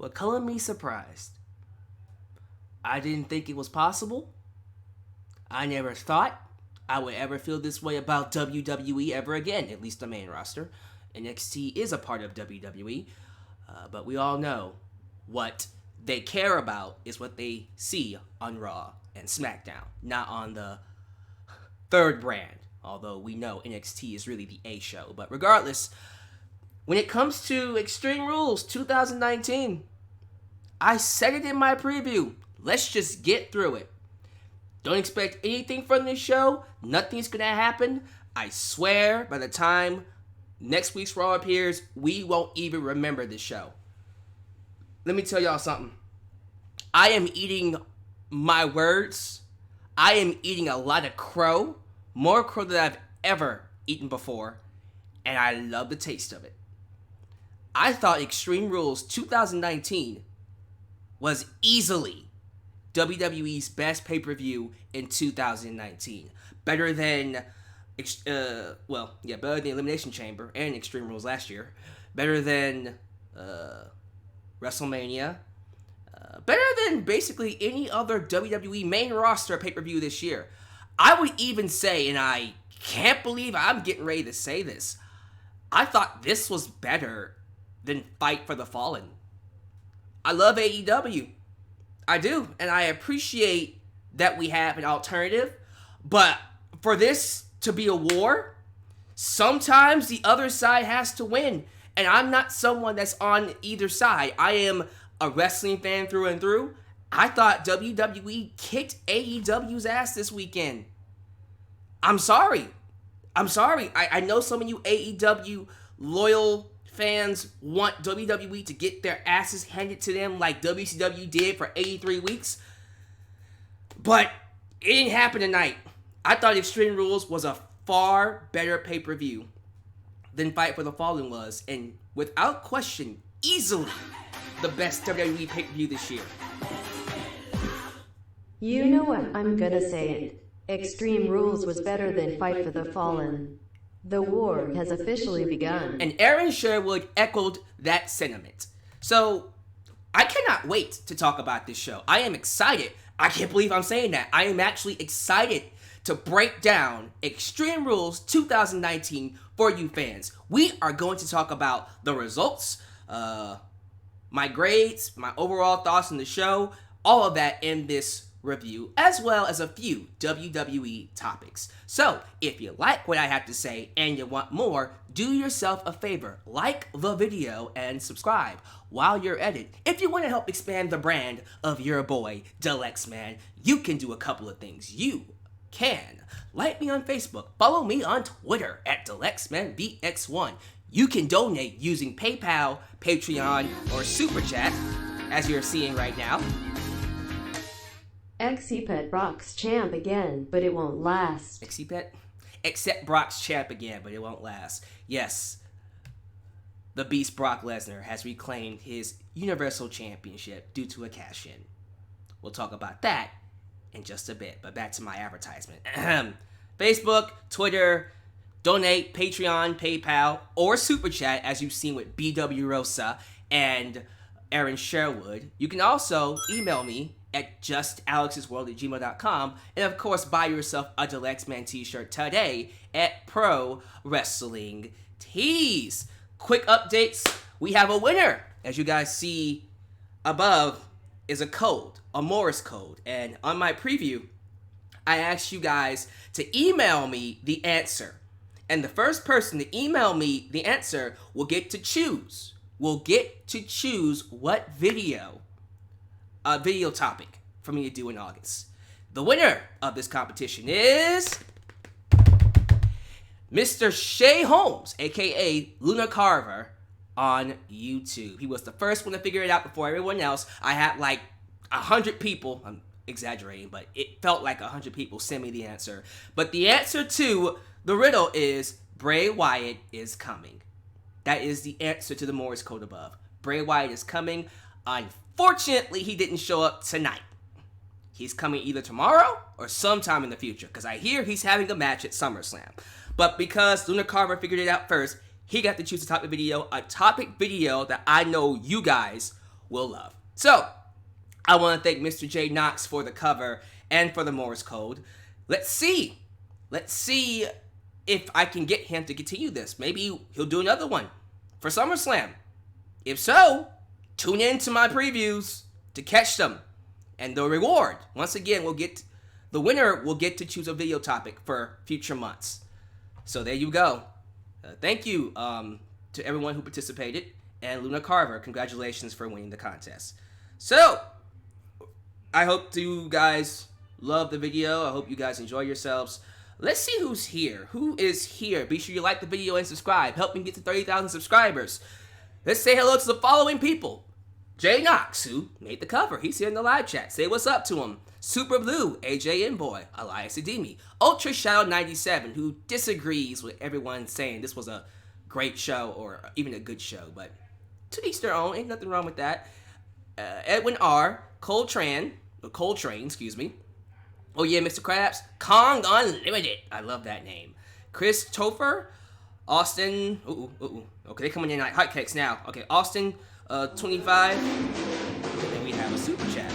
what colored me surprised. I didn't think it was possible. I never thought I would ever feel this way about WWE ever again, at least the main roster. NXT is a part of WWE, but we all know what they care about is what they see on Raw and SmackDown, not on the third brand, although we know NXT is really the A show. But regardless, when it comes to Extreme Rules 2019, I said it in my preview. Let's just get through it. Don't expect anything from this show. Nothing's going to happen. I swear, by the time next week's Raw appears, we won't even remember this show. Let me tell y'all something. I am eating my words. I am eating a lot of crow. More crow than I've ever eaten before. And I love the taste of it. I thought Extreme Rules 2019 was easily WWE's best pay-per-view in 2019. Better than better than Elimination Chamber and Extreme Rules last year. Better than WrestleMania. Better than basically any other WWE main roster pay-per-view this year. I would even say, and I can't believe I'm getting ready to say this, I thought this was better than Fight for the Fallen. I love AEW. I do, and I appreciate that we have an alternative, but for this to be a war, sometimes the other side has to win, and I'm not someone that's on either side. I am a wrestling fan through and through. I thought WWE kicked AEW's ass this weekend. I'm sorry. I know some of you AEW loyal fans want WWE to get their asses handed to them like WCW did for 83 weeks. But it didn't happen tonight. I thought Extreme Rules was a far better pay-per-view than Fight for the Fallen was. And without question, easily the best WWE pay-per-view this year. You know what, I'm gonna say it. Extreme Rules was better than Fight for the Fallen. The war has officially begun. And Aaron Sherwood echoed that sentiment. So, I cannot wait to talk about this show. I am excited. I can't believe I'm saying that. I am actually excited to break down Extreme Rules 2019 for you fans. We are going to talk about the results, my grades, my overall thoughts on the show, all of that in this review, as well as a few WWE topics. So, if you like what I have to say and you want more, do yourself a favor, like the video and subscribe while you're at it. If you want to help expand the brand of your boy, Alyx, man, you can do a couple of things. You can like me on Facebook, follow me on Twitter at AlexManBX1. You can donate using PayPal, Patreon, or Super Chat, as you're seeing right now. Except Brock's champ again, but it won't last. Except Brock's champ again, but it won't last. Yes, the Beast Brock Lesnar has reclaimed his Universal Championship due to a cash-in. We'll talk about that in just a bit, but back to my advertisement. Facebook, Twitter, donate, Patreon, PayPal, or Super Chat, as you've seen with BW Rosa and Aaron Sherwood. You can also email me at justalexsworld@gmail.com, and of course buy yourself a Alyx Man t-shirt today at Pro Wrestling Tees. Quick updates, we have a winner. As you guys see above is a code, a Morse code, and on my preview I asked you guys to email me the answer, and the first person to email me the answer will get to choose what video topic for me to do in August. The winner of this competition is Mr. Shay Holmes, aka Luna Carver, on YouTube. He was the first one to figure it out before everyone else. I had like 100 people, I'm exaggerating, but it felt like 100 people send me the answer. But the answer to the riddle is Bray Wyatt is coming. That is the answer to the Morse code above. Bray Wyatt is coming. Unfortunately, he didn't show up tonight. He's coming either tomorrow or sometime in the future, because I hear he's having a match at SummerSlam. But because Luna Carver figured it out first, he got to choose a topic video that I know you guys will love. So, I want to thank Mr. J Knox for the cover and for the Morse code. Let's see if I can get him to continue this. Maybe he'll do another one for SummerSlam. If so, tune in to my previews to catch them. And the reward, once again, the winner will get to choose a video topic for future months. So there you go. Thank you to everyone who participated. And Luna Carver, congratulations for winning the contest. So, I hope you guys love the video. I hope you guys enjoy yourselves. Let's see who's here. Who is here? Be sure you like the video and subscribe. Help me get to 30,000 subscribers. Let's say hello to the following people. Jay Knox, who made the cover. He's here in the live chat. Say what's up to him. Super Blue, AJ Envoy, Elias Ademi, Ultra Shadow 97, who disagrees with everyone saying this was a great show or even a good show, but to each their own. Ain't nothing wrong with that. Edwin R, Coltrane, excuse me. Oh yeah, Mr. Krabs, Kong Unlimited. I love that name. Chris Topher, Austin. Okay, they're coming in like hotcakes now. Okay, Austin, 25. And then we have a super chat.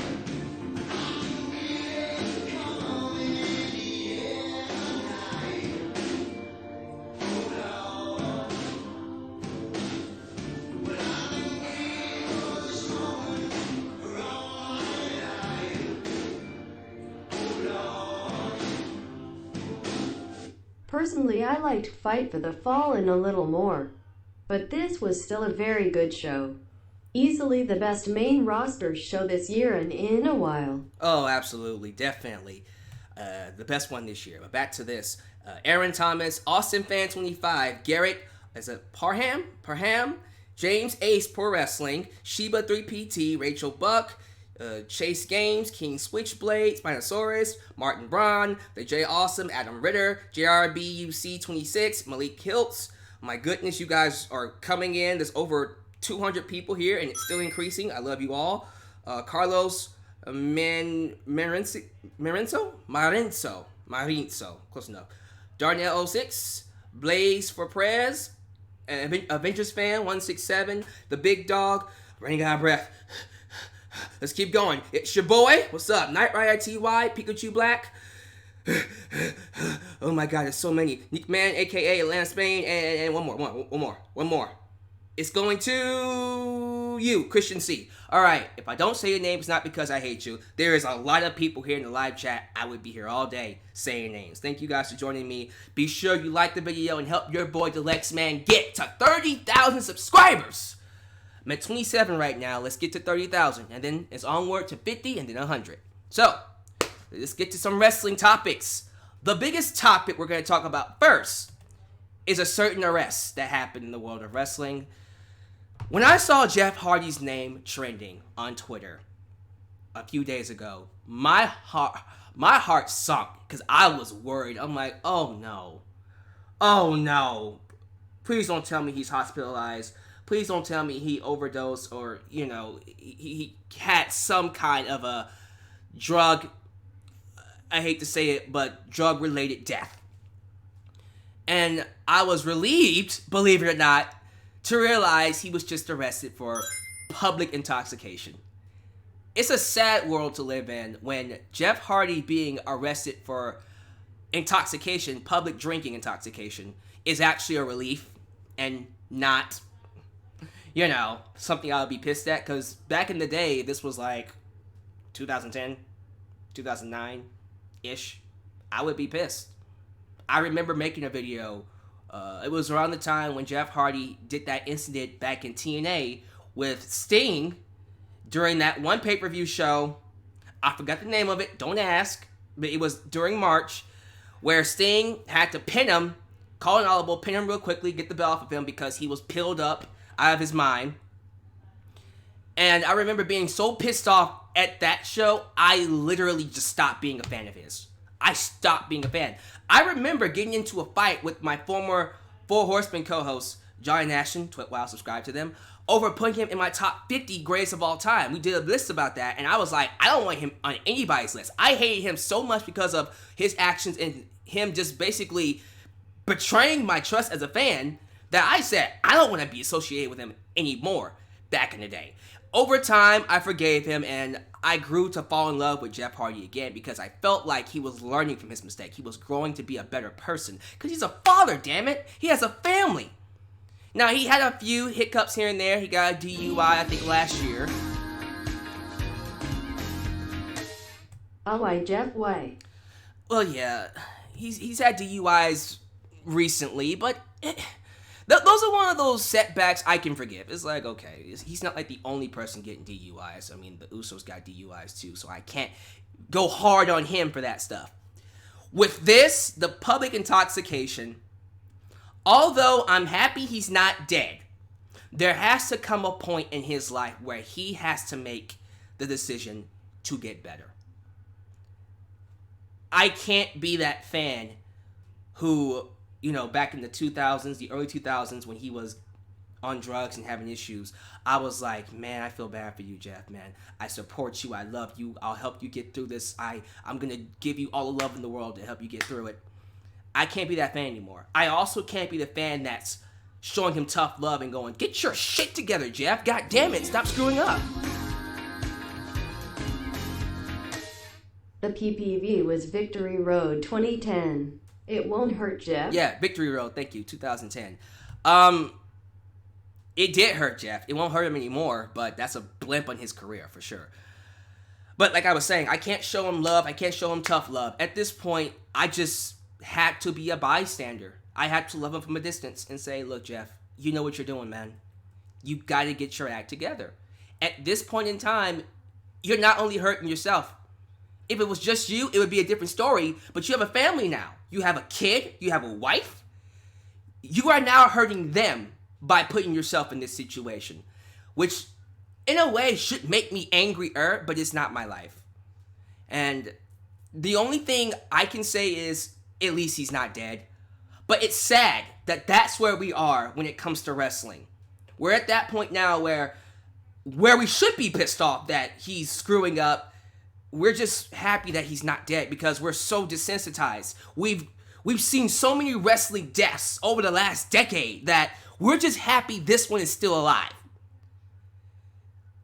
Personally, I liked Fight for the Fallen a little more, but this was still a very good show. Easily the best main roster show this year and in a while. Oh, absolutely, definitely. The best one this year. But back to this. Aaron Thomas, Austin Fan 25, Garrett, is it Parham, James Ace Pro Wrestling, Sheba 3PT, Rachel Buck, Chase Games, King Switchblade, Spinosaurus, Martin Braun, The J Awesome, Adam Ritter, JRBUC 26, Malik Hiltz. My goodness, you guys are coming in. There's over 200 people here, and it's still increasing. I love you all. Carlos Marinzo, close enough. Darnell 06, Blaze for Prez, Avengers Fan 167, The Big Dog, running out of breath. Let's keep going. It's your boy. What's up? Knight Rider TY, Pikachu Black. Oh my god, there's so many. Nick Man, aka Atlanta, Spain, and one more. It's going to you, Christian C. Alright, if I don't say your name, it's not because I hate you. There is a lot of people here in the live chat. I would be here all day saying names. Thank you guys for joining me. Be sure you like the video and help your boy, the Lex Man, get to 30,000 subscribers. I'm at 27 right now. Let's get to 30,000. And then it's onward to 50 and then 100. So, let's get to some wrestling topics. The biggest topic we're going to talk about first is a certain arrest that happened in the world of wrestling. When I saw Jeff Hardy's name trending on Twitter a few days ago, my heart sunk because I was worried. I'm like, oh no. Please don't tell me he's hospitalized. Please don't tell me he overdosed or, he had some kind of a drug, I hate to say it, but drug-related death. And I was relieved, believe it or not, to realize he was just arrested for public intoxication. It's a sad world to live in when Jeff Hardy being arrested for intoxication, public drinking intoxication, is actually a relief and not, something I would be pissed at. Because back in the day, this was like 2010, 2009-ish. I would be pissed. I remember making a video. It was around the time when Jeff Hardy did that incident back in TNA with Sting during that one pay-per-view show. I forgot the name of it. Don't ask. But it was during March where Sting had to pin him, call an audible, pin him real quickly, get the belt off of him because he was pilled up out of his mind. And I remember being so pissed off at that show, I literally just stopped being a fan of his. I stopped being a fan. I remember getting into a fight with my former Four Horsemen co-host, Johnny Nashon, wow, subscribe to them, over putting him in my top 50 greatest of all time. We did a list about that, and I was like, I don't want him on anybody's list. I hated him so much because of his actions and him just basically betraying my trust as a fan that I said, I don't want to be associated with him anymore back in the day. over time, I forgave him, and I grew to fall in love with Jeff Hardy again because I felt like he was learning from his mistake. He was growing to be a better person because he's a father, damn it. He has a family. Now, he had a few hiccups here and there. He got a DUI, I think, last year. Oh, why, Jeff, why? Well, yeah, he's had DUIs recently, but those are one of those setbacks I can forgive. It's like, okay, he's not like the only person getting DUIs. I mean, the Usos got DUIs too, so I can't go hard on him for that stuff. With this, the public intoxication, although I'm happy he's not dead, there has to come a point in his life where he has to make the decision to get better. I can't be that fan who, you know, back in the 2000s, the early 2000s, when he was on drugs and having issues, I was like, man, I feel bad for you, Jeff, man. I support you. I love you. I'll help you get through this. I'm going to give you all the love in the world to help you get through it. I can't be that fan anymore. I also can't be the fan that's showing him tough love and going, get your shit together, Jeff. God damn it. Stop screwing up. The PPV was Victory Road 2010. It won't hurt, Jeff. Yeah, Victory Road. Thank you. 2010. It did hurt Jeff. It won't hurt him anymore, but that's a blimp on his career for sure. But like I was saying, I can't show him love. I can't show him tough love. At this point, I just had to be a bystander. I had to love him from a distance and say, look, Jeff, you know what you're doing, man. You got to get your act together. At this point in time, you're not only hurting yourself. If it was just you, it would be a different story, but you have a family now. You have a kid. You have a wife. You are now hurting them by putting yourself in this situation, which in a way should make me angrier, but it's not my life. And the only thing I can say is, at least he's not dead. But it's sad that that's where we are when it comes to wrestling. We're at that point now where we should be pissed off that he's screwing up. We're just happy that he's not dead because we're so desensitized. We've seen so many wrestling deaths over the last decade that we're just happy this one is still alive.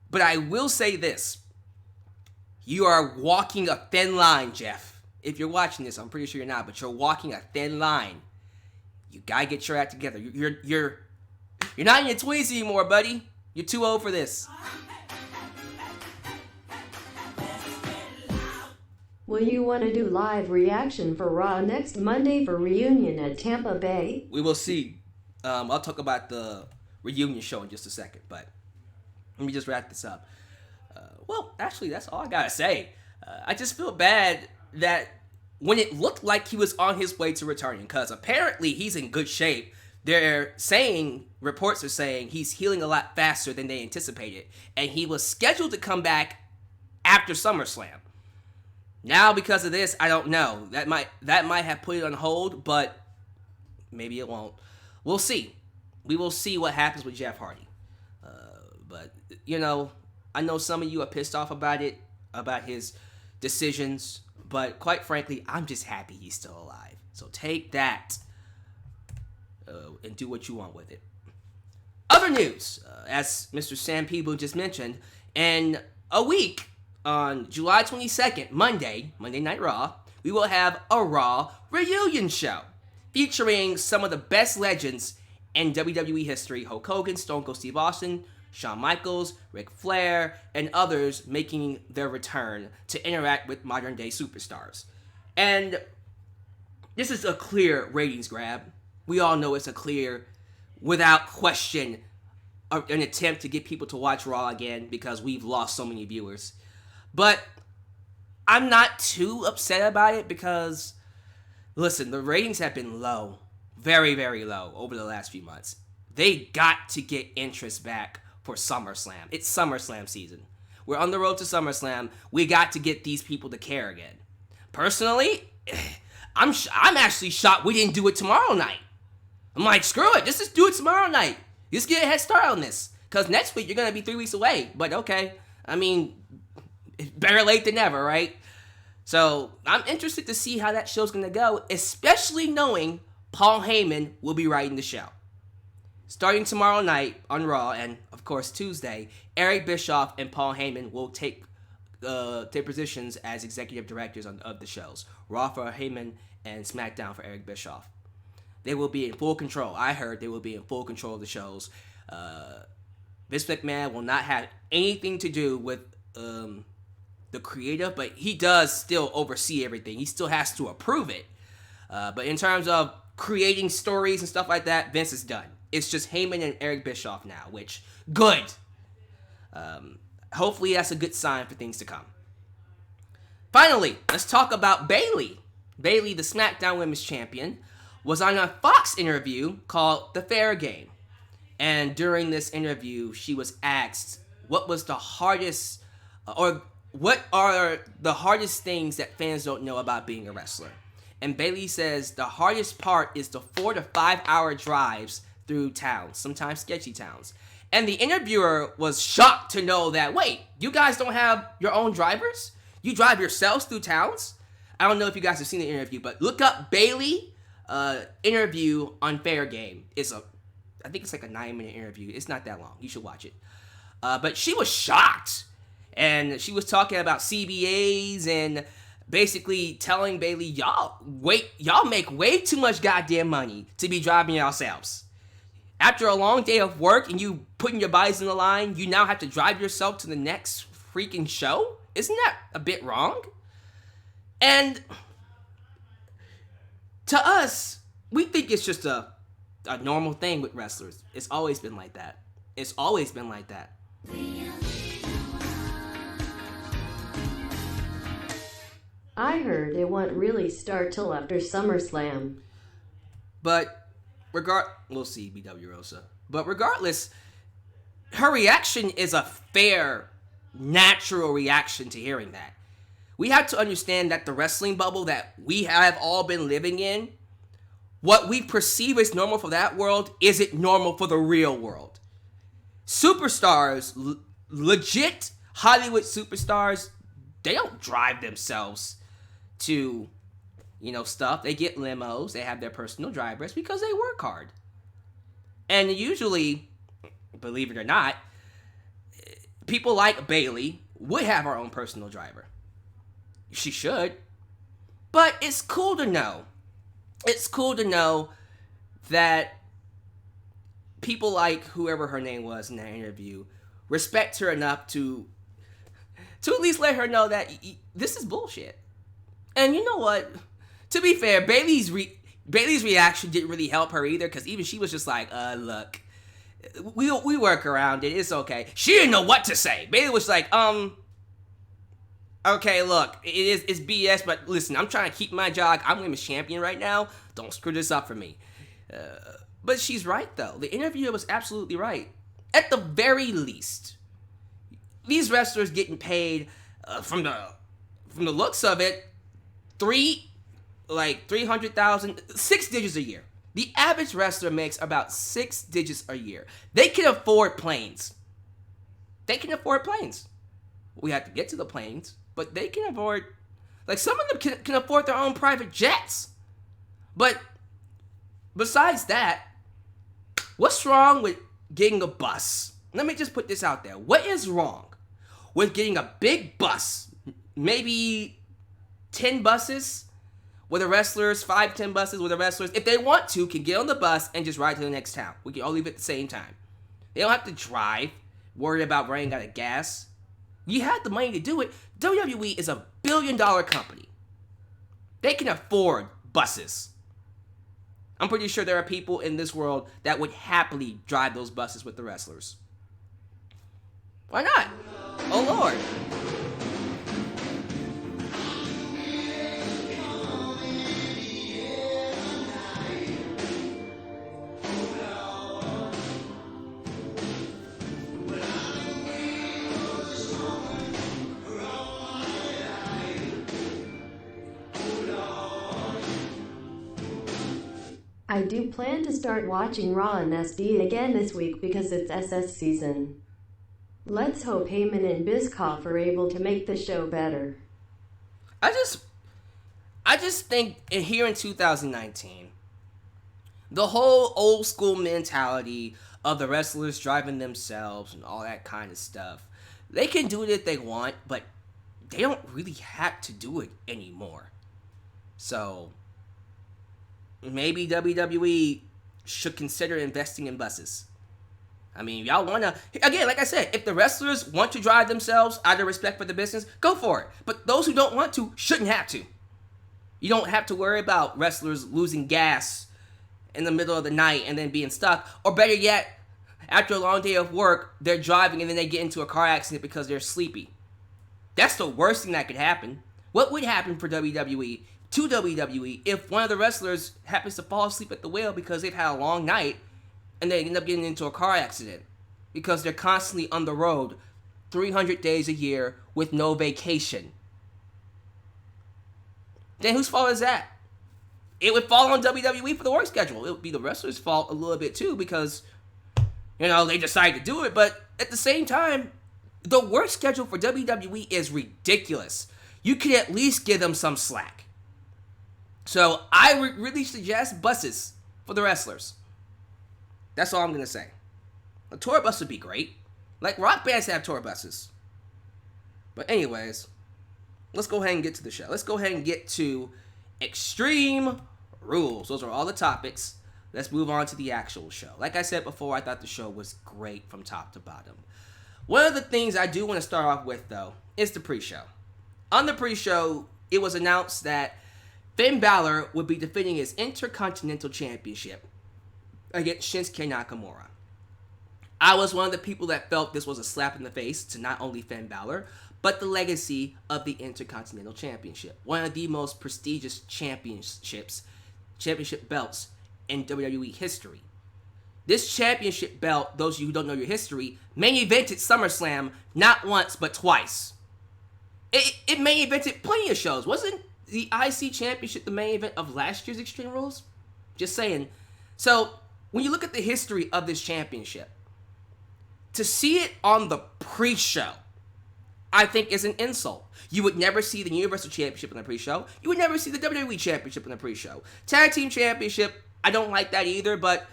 But I will say this. You are walking a thin line, Jeff. If you're watching this, I'm pretty sure you're not, but you're walking a thin line. You gotta get your act together. You're not in your 20s anymore, buddy. You're too old for this. Will you want to do live reaction for Raw next Monday for reunion at Tampa Bay? We will see. I'll talk about the reunion show in just a second, but let me just wrap this up. Well, actually, that's all I gotta say. I just feel bad that when it looked like he was on his way to returning, because apparently he's in good shape. Reports are saying he's healing a lot faster than they anticipated, and he was scheduled to come back after SummerSlam. Now, because of this, I don't know. That might have put it on hold, but maybe it won't. We'll see. We will see what happens with Jeff Hardy. But, you know, I know some of you are pissed off about it, about his decisions, but quite frankly, I'm just happy he's still alive. So take that and do what you want with it. Other news, as Mr. Sam Peeble just mentioned, in a week, on July 22nd, Monday Night Raw, we will have a Raw reunion show featuring some of the best legends in WWE history: Hulk Hogan, Stone Cold Steve Austin, Shawn Michaels, Ric Flair, and others making their return to interact with modern day superstars. And this is a clear ratings grab. We all know it's a clear, without question, an attempt to get people to watch Raw again because we've lost so many viewers. But I'm not too upset about it because, listen, the ratings have been low, very, very low over the last few months. They got to get interest back for SummerSlam. It's SummerSlam season. We're on the road to SummerSlam. We got to get these people to care again. Personally, I'm actually shocked we didn't do it tomorrow night. I'm like, screw it, just do it tomorrow night. Just get a head start on this. Because next week, you're going to be 3 weeks away. But okay, I mean, better late than never, right? So I'm interested to see how that show's going to go, especially knowing Paul Heyman will be writing the show. Starting tomorrow night on Raw and, of course, Tuesday, Eric Bischoff and Paul Heyman will take positions as executive directors of the shows. Raw for Heyman and SmackDown for Eric Bischoff. They will be in full control. I heard they will be in full control of the shows. Vince McMahon will not have anything to do with the creative, but he does still oversee everything. He still has to approve it. But in terms of creating stories and stuff like that, Vince is done. It's just Heyman and Eric Bischoff now, which, good. Hopefully that's a good sign for things to come. Finally, let's talk about Bayley. Bayley, the SmackDown Women's Champion, was on a Fox interview called The Fair Game. And during this interview, she was asked what was the hardest, or what are the hardest things that fans don't know about being a wrestler. And Bayley says the hardest part is the 4 to 5 hour drives through towns, sometimes sketchy towns. And the interviewer was shocked to know that, wait, you guys don't have your own drivers? You drive yourselves through towns? I don't know if you guys have seen the interview, but look up Bayley interview on Fair Game. I think it's like a 9-minute interview. It's not that long. You should watch it. But she was shocked. And she was talking about CBAs and basically telling Bayley, y'all make way too much goddamn money to be driving yourselves. After a long day of work and you putting your bodies on the line, you now have to drive yourself to the next freaking show? Isn't that a bit wrong? And to us, we think it's just a normal thing with wrestlers. It's always been like that. It's always been like that. I heard it won't really start till after SummerSlam. But we'll see, BW Rosa. But regardless, her reaction is a fair, natural reaction to hearing that. We have to understand that the wrestling bubble that we have all been living in, what we perceive as normal for that world isn't normal for the real world. Superstars, legit Hollywood superstars, they don't drive themselves to, stuff. They get limos, they have their personal drivers because they work hard. And usually, believe it or not, people like Bayley would have her own personal driver. She should. But it's cool to know. It's cool to know that people like whoever her name was in that interview respect her enough to at least let her know that this is bullshit. And you know what? To be fair, Bayley's reaction didn't really help her either, because even she was just like, look, we work around it. It's okay. She didn't know what to say. Bayley was like, okay, look, it's BS, but listen, I'm trying to keep my job. I'm women's champion right now. Don't screw this up for me. But she's right, though. The interviewer was absolutely right. At the very least, these wrestlers getting paid from the looks of it, 300,000, 6 digits a year. The average wrestler makes about 6 digits a year. They can afford planes. We have to get to the planes, but they can afford, some of them can afford their own private jets. But besides that, what's wrong with getting a bus? Let me just put this out there. What is wrong with getting a big bus, maybe 10 buses with the wrestlers, 5-10 buses with the wrestlers, if they want to, can get on the bus and just ride to the next town. We can all leave at the same time. They don't have to drive, worry about running out of gas. You have the money to do it. WWE is a billion-dollar company. They can afford buses. I'm pretty sure there are people in this world that would happily drive those buses with the wrestlers. Why not? Oh, Lord. I do plan to start watching Raw and SD again this week because it's SS season. Let's hope Heyman and Bischoff are able to make the show better. I just think here in 2019, the whole old school mentality of the wrestlers driving themselves and all that kind of stuff. They can do it if they want, but they don't really have to do it anymore. So maybe WWE should consider investing in buses. I mean, y'all want to, again, like I said, if the wrestlers want to drive themselves out of respect for the business, go for it. But those who don't want to shouldn't have to. You don't have to worry about wrestlers losing gas in the middle of the night and then being stuck. Or better yet, after a long day of work, they're driving and then they get into a car accident because they're sleepy. That's the worst thing that could happen. What would happen for WWE, to WWE, if one of the wrestlers happens to fall asleep at the wheel because they've had a long night and they end up getting into a car accident because they're constantly on the road 300 days a year with no vacation? Then whose fault is that? It would fall on WWE for the work schedule. It would be the wrestler's fault a little bit too because, they decided to do it. But at the same time, the work schedule for WWE is ridiculous. You could at least give them some slack. So I would really suggest buses for the wrestlers. That's all I'm going to say. A tour bus would be great. Like rock bands have tour buses. But anyways, let's go ahead and get to the show. Let's go ahead and get to Extreme Rules. Those are all the topics. Let's move on to the actual show. Like I said before, I thought the show was great from top to bottom. One of the things I do want to start off with, though, is the pre-show. On the pre-show, it was announced that Finn Balor would be defending his Intercontinental Championship against Shinsuke Nakamura. I was one of the people that felt this was a slap in the face to not only Finn Balor, but the legacy of the Intercontinental Championship. One of the most prestigious championship belts in WWE history. This championship belt, those of you who don't know your history, main evented SummerSlam not once but twice. It main evented plenty of shows. Wasn't the IC Championship the main event of last year's Extreme Rules? Just saying. So, when you look at the history of this championship, to see it on the pre-show, I think is an insult. You would never see the Universal Championship in the pre-show. You would never see the WWE Championship in the pre-show. Tag Team Championship, I don't like that either, but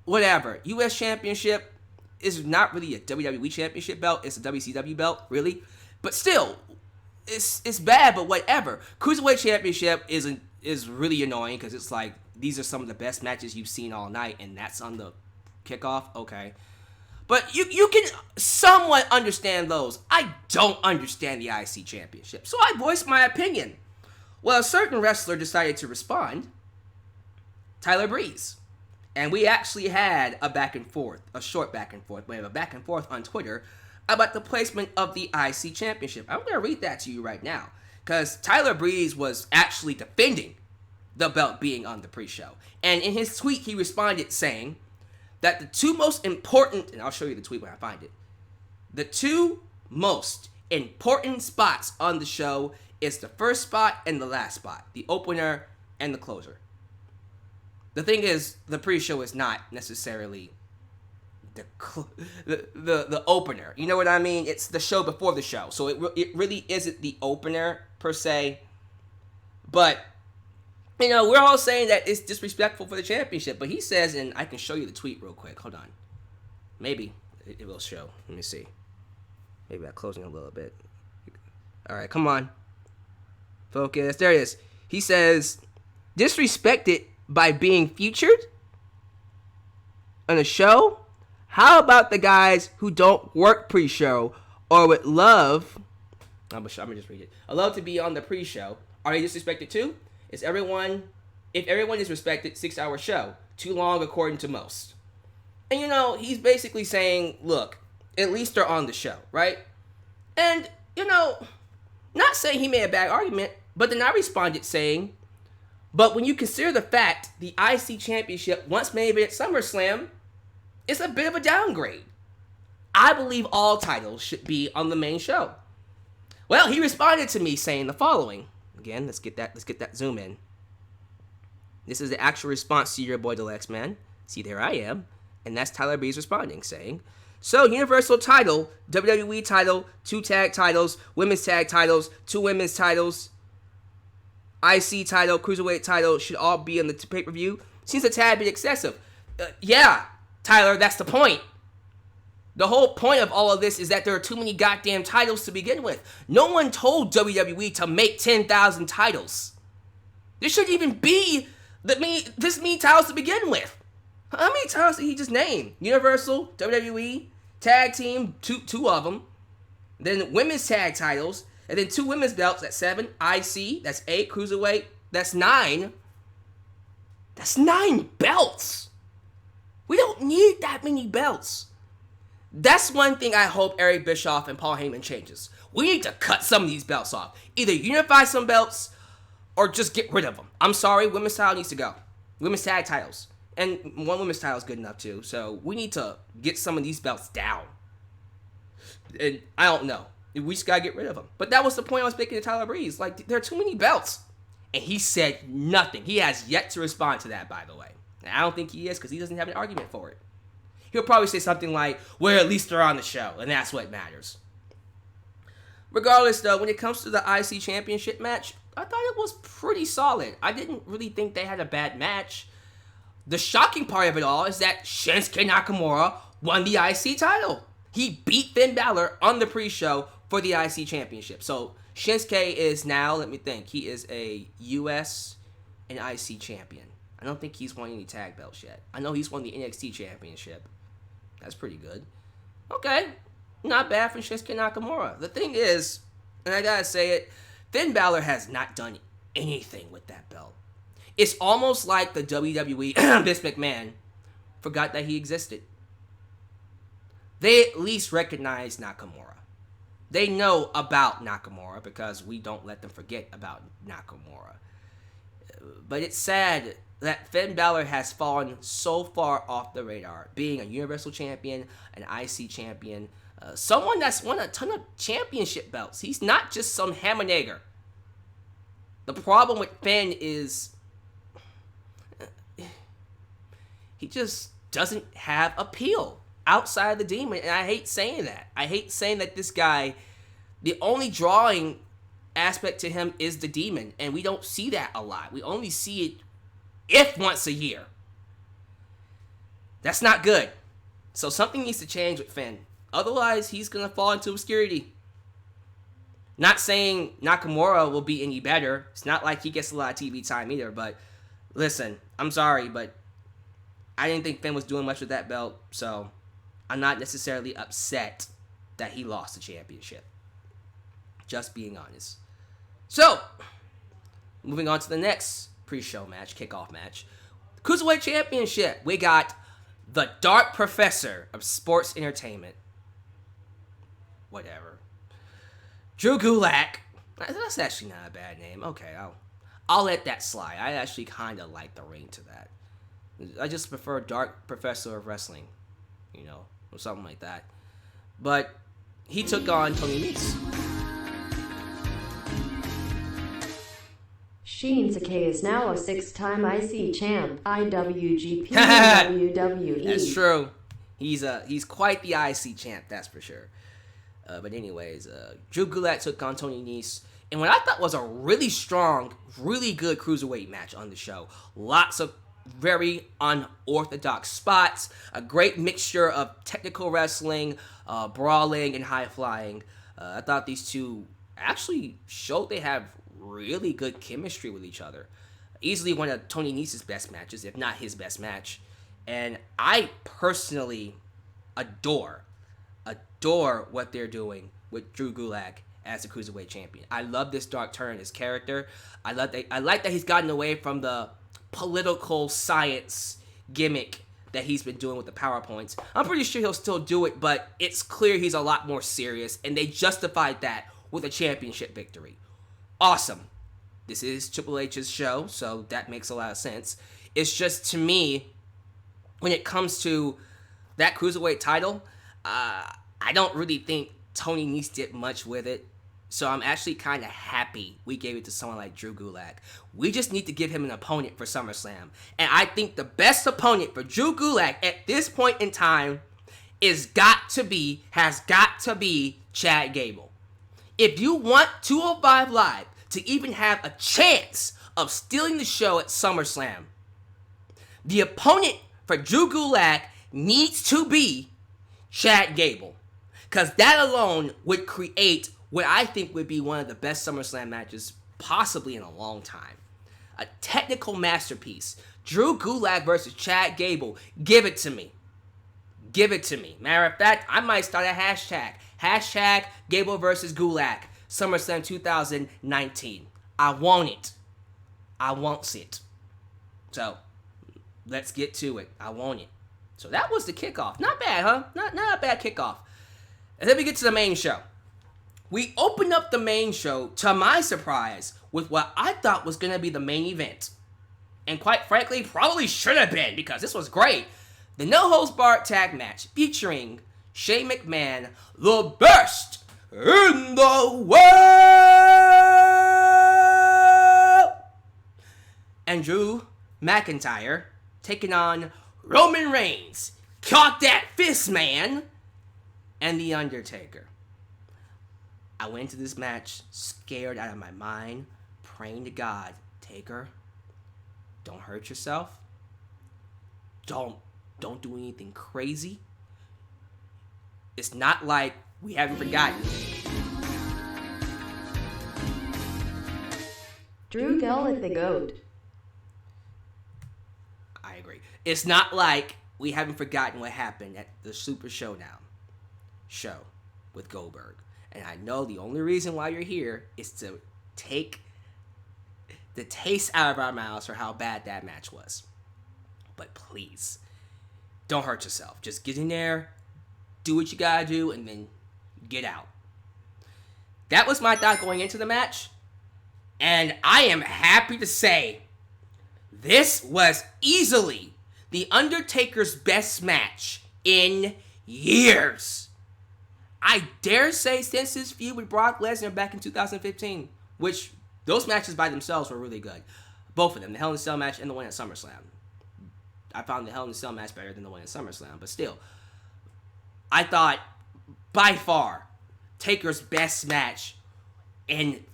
whatever. US Championship is not really a WWE Championship belt. It's a WCW belt, really. But still, it's bad, but whatever. Cruiserweight Championship is really annoying because it's like, these are some of the best matches you've seen all night, and that's on the kickoff? Okay. But you can somewhat understand those. I don't understand the IC Championship, so I voiced my opinion. Well, a certain wrestler decided to respond, Tyler Breeze. And we actually had a back and forth, a short back and forth, we have a back and forth on Twitter about the placement of the IC Championship. I'm going to read that to you right now, because Tyler Breeze was actually defending the belt being on the pre-show. And in his tweet, he responded saying that the two most important, and I'll show you the tweet when I find it, the two most important spots on the show is the first spot and the last spot, the opener and the closer. The thing is, the pre-show is not necessarily the opener. You know what I mean? It's the show before the show. So it really isn't the opener, per se. But, we're all saying that it's disrespectful for the championship. But he says, and I can show you the tweet real quick. Hold on. Maybe it will show. Let me see. Maybe I'm closing a little bit. All right, come on. Focus. There it is. He says, disrespected by being featured on a show? How about the guys who don't work pre-show or would love, I'm gonna just read it, I love to be on the pre-show? Are they disrespected too? If everyone is respected, 6-hour show. Too long according to most. And he's basically saying, look, at least they're on the show, right? And, not saying he made a bad argument, but then I responded saying, but when you consider the fact the IC Championship once made it at SummerSlam, it's a bit of a downgrade. I believe all titles should be on the main show. Well, he responded to me saying the following. Again, let's get that zoom in. This is the actual response to your boy Deluxe Man. See, there I am. And that's Tyler Breeze responding, saying, so, Universal title, WWE title, 2 tag titles, women's tag titles, 2 women's titles, IC title, Cruiserweight title should all be on the pay-per-view. Seems a tad bit excessive. Yeah, Tyler, that's the point. The whole point of all of this is that there are too many goddamn titles to begin with. No one told WWE to make 10,000 titles. There shouldn't even be this many titles to begin with. How many titles did he just name? Universal, WWE, Tag Team, two of them. Then women's tag titles. And then 2 women's belts, that's 7. IC, that's 8. Cruiserweight, that's 9. That's 9 belts. We don't need that many belts. That's one thing I hope Eric Bischoff and Paul Heyman changes. We need to cut some of these belts off. Either unify some belts or just get rid of them. I'm sorry, women's title needs to go. Women's tag titles. And one women's title is good enough too. So we need to get some of these belts down. And I don't know. We just gotta get rid of them. But that was the point I was making to Tyler Breeze. Like, there are too many belts. And he said nothing. He has yet to respond to that, by the way. And I don't think he is, because he doesn't have an argument for it. He'll probably say something like, well, at least they're on the show, and that's what matters. Regardless, though, when it comes to the IC Championship match, I thought it was pretty solid. I didn't really think they had a bad match. The shocking part of it all is that Shinsuke Nakamura won the IC title. He beat Finn Balor on the pre-show for the IC Championship. So Shinsuke is now, let me think, he is a US and IC champion. I don't think he's won any tag belts yet. I know he's won the NXT Championship. That's pretty good. Okay, not bad for Shinsuke Nakamura. The thing is, and I gotta say it, Finn Balor has not done anything with that belt. It's almost like the WWE, Vince McMahon, forgot that he existed. They at least recognize Nakamura. They know about Nakamura because we don't let them forget about Nakamura. But it's sad that Finn Balor has fallen so far off the radar, being a Universal Champion, an IC Champion, someone that's won a ton of championship belts. He's not just some ham and egger. The problem with Finn is he just doesn't have appeal outside of the Demon, and I hate saying that. I hate saying that this guy, the only drawing aspect to him is the Demon, and we don't see that a lot. We only see it if once a year. That's not good. So something needs to change with Finn. Otherwise, he's going to fall into obscurity. Not saying Nakamura will be any better. It's not like he gets a lot of TV time either, but listen, I'm sorry, but I didn't think Finn was doing much with that belt, so I'm not necessarily upset that he lost the championship. Just being honest. So, moving on to the next pre-show match, kickoff match. Cruiserweight Championship. We got the Dark Professor of Sports Entertainment. Whatever. Drew Gulak. That's actually not a bad name. Okay, I'll let that slide. I actually kind of like the ring to that. I just prefer Dark Professor of Wrestling, or something like that. But he took on Tony Nese. Shinsuke is now a 6-time IC champ, IWGP, WWE. That's true. He's quite the IC champ, that's for sure. But anyways, Drew Gulak took on Tony Nese in what I thought was a really strong, really good cruiserweight match on the show. Lots of very unorthodox spots, a great mixture of technical wrestling, brawling, and high flying. I thought these two actually showed they have really good chemistry with each other. Easily one of Tony Nese's best matches, if not his best match. And I personally adore what they're doing with Drew Gulak as the Cruiserweight Champion. I love this dark turn in his character. I like that he's gotten away from the political science gimmick that he's been doing with the PowerPoints. I'm pretty sure he'll still do it, but it's clear he's a lot more serious, and they justified that with a championship victory. Awesome. This is Triple H's show, so that makes a lot of sense. It's just, to me, when it comes to that Cruiserweight title, I don't really think Tony Nese did much with it. So I'm actually kind of happy we gave it to someone like Drew Gulak. We just need to give him an opponent for SummerSlam. And I think the best opponent for Drew Gulak at this point in time has got to be Chad Gable. If you want 205 Live to even have a chance of stealing the show at SummerSlam, the opponent for Drew Gulak needs to be Chad Gable. Because that alone would create what I think would be one of the best SummerSlam matches possibly in a long time. A technical masterpiece. Drew Gulak versus Chad Gable. Give it to me. Give it to me. Matter of fact, I might start a hashtag. Hashtag Gable versus Gulak. SummerSlam 2019. I want it. I want it. So, let's get to it. I want it. So that was the kickoff. Not bad, huh? Not a bad kickoff. And then we get to the main show. We opened up the main show, to my surprise, with what I thought was going to be the main event. And quite frankly, probably should have been, because this was great. The no-holds-barred tag match featuring Shane McMahon, the best in the world, and Drew McIntyre taking on Roman Reigns, Caught That Fist Man, and The Undertaker. I went into this match scared out of my mind, praying to God, Taker, don't hurt yourself. Don't do anything crazy. It's not like we haven't forgotten. Drew Gulak the GOAT. I agree. It's not like we haven't forgotten what happened at the Super Showdown show with Goldberg. And I know the only reason why you're here is to take the taste out of our mouths for how bad that match was. But please, don't hurt yourself. Just get in there, do what you gotta do, and then get out. That was my thought going into the match. And I am happy to say this was easily The Undertaker's best match in years. I dare say since his feud with Brock Lesnar back in 2015, which those matches by themselves were really good. Both of them, the Hell in a Cell match and the one at SummerSlam. I found the Hell in a Cell match better than the one at SummerSlam, but still, I thought by far Taker's best match in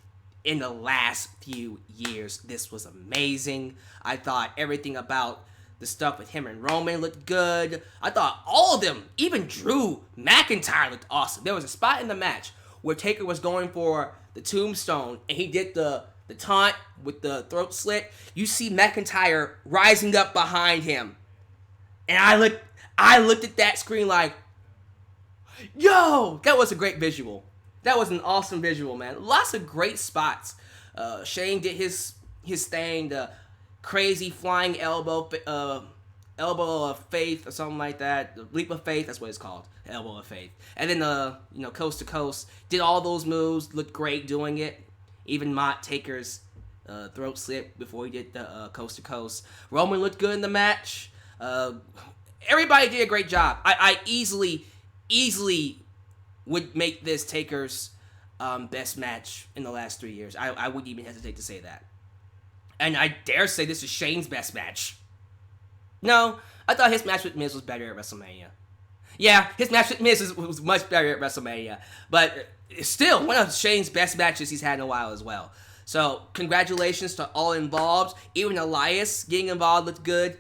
the last few years. This was amazing. I thought everything about the stuff with him and Roman looked good. I thought all of them, even Drew McIntyre, looked awesome. There was a spot in the match where Taker was going for the tombstone and he did the taunt with the throat slit. You see McIntyre rising up behind him. And I looked at that screen like, yo, that was a great visual. That was an awesome visual, man. Lots of great spots. Shane did his thing, the crazy flying elbow of faith or something like that. The leap of faith, that's what it's called. Elbow of faith. And then coast to coast. Did all those moves, looked great doing it. Even Mott Taker's throat slit before he did the coast to coast. Roman looked good in the match. Everybody did a great job. I easily would make this Taker's best match in the last 3 years. I wouldn't even hesitate to say that. And I dare say this is Shane's best match. No, I thought his match with Miz was better at WrestleMania. Yeah, his match with Miz was much better at WrestleMania. But it's still one of Shane's best matches he's had in a while as well. So, congratulations to all involved. Even Elias getting involved looked good.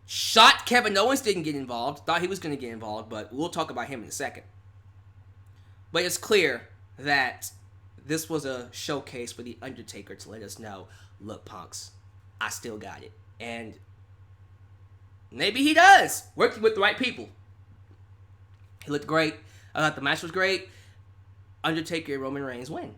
Shot Kevin Owens didn't get involved. Thought he was going to get involved, but we'll talk about him in a second. But it's clear that this was a showcase for The Undertaker to let us know, look, punks, I still got it. And maybe he does, working with the right people. He looked great. I thought the match was great. Undertaker and Roman Reigns win,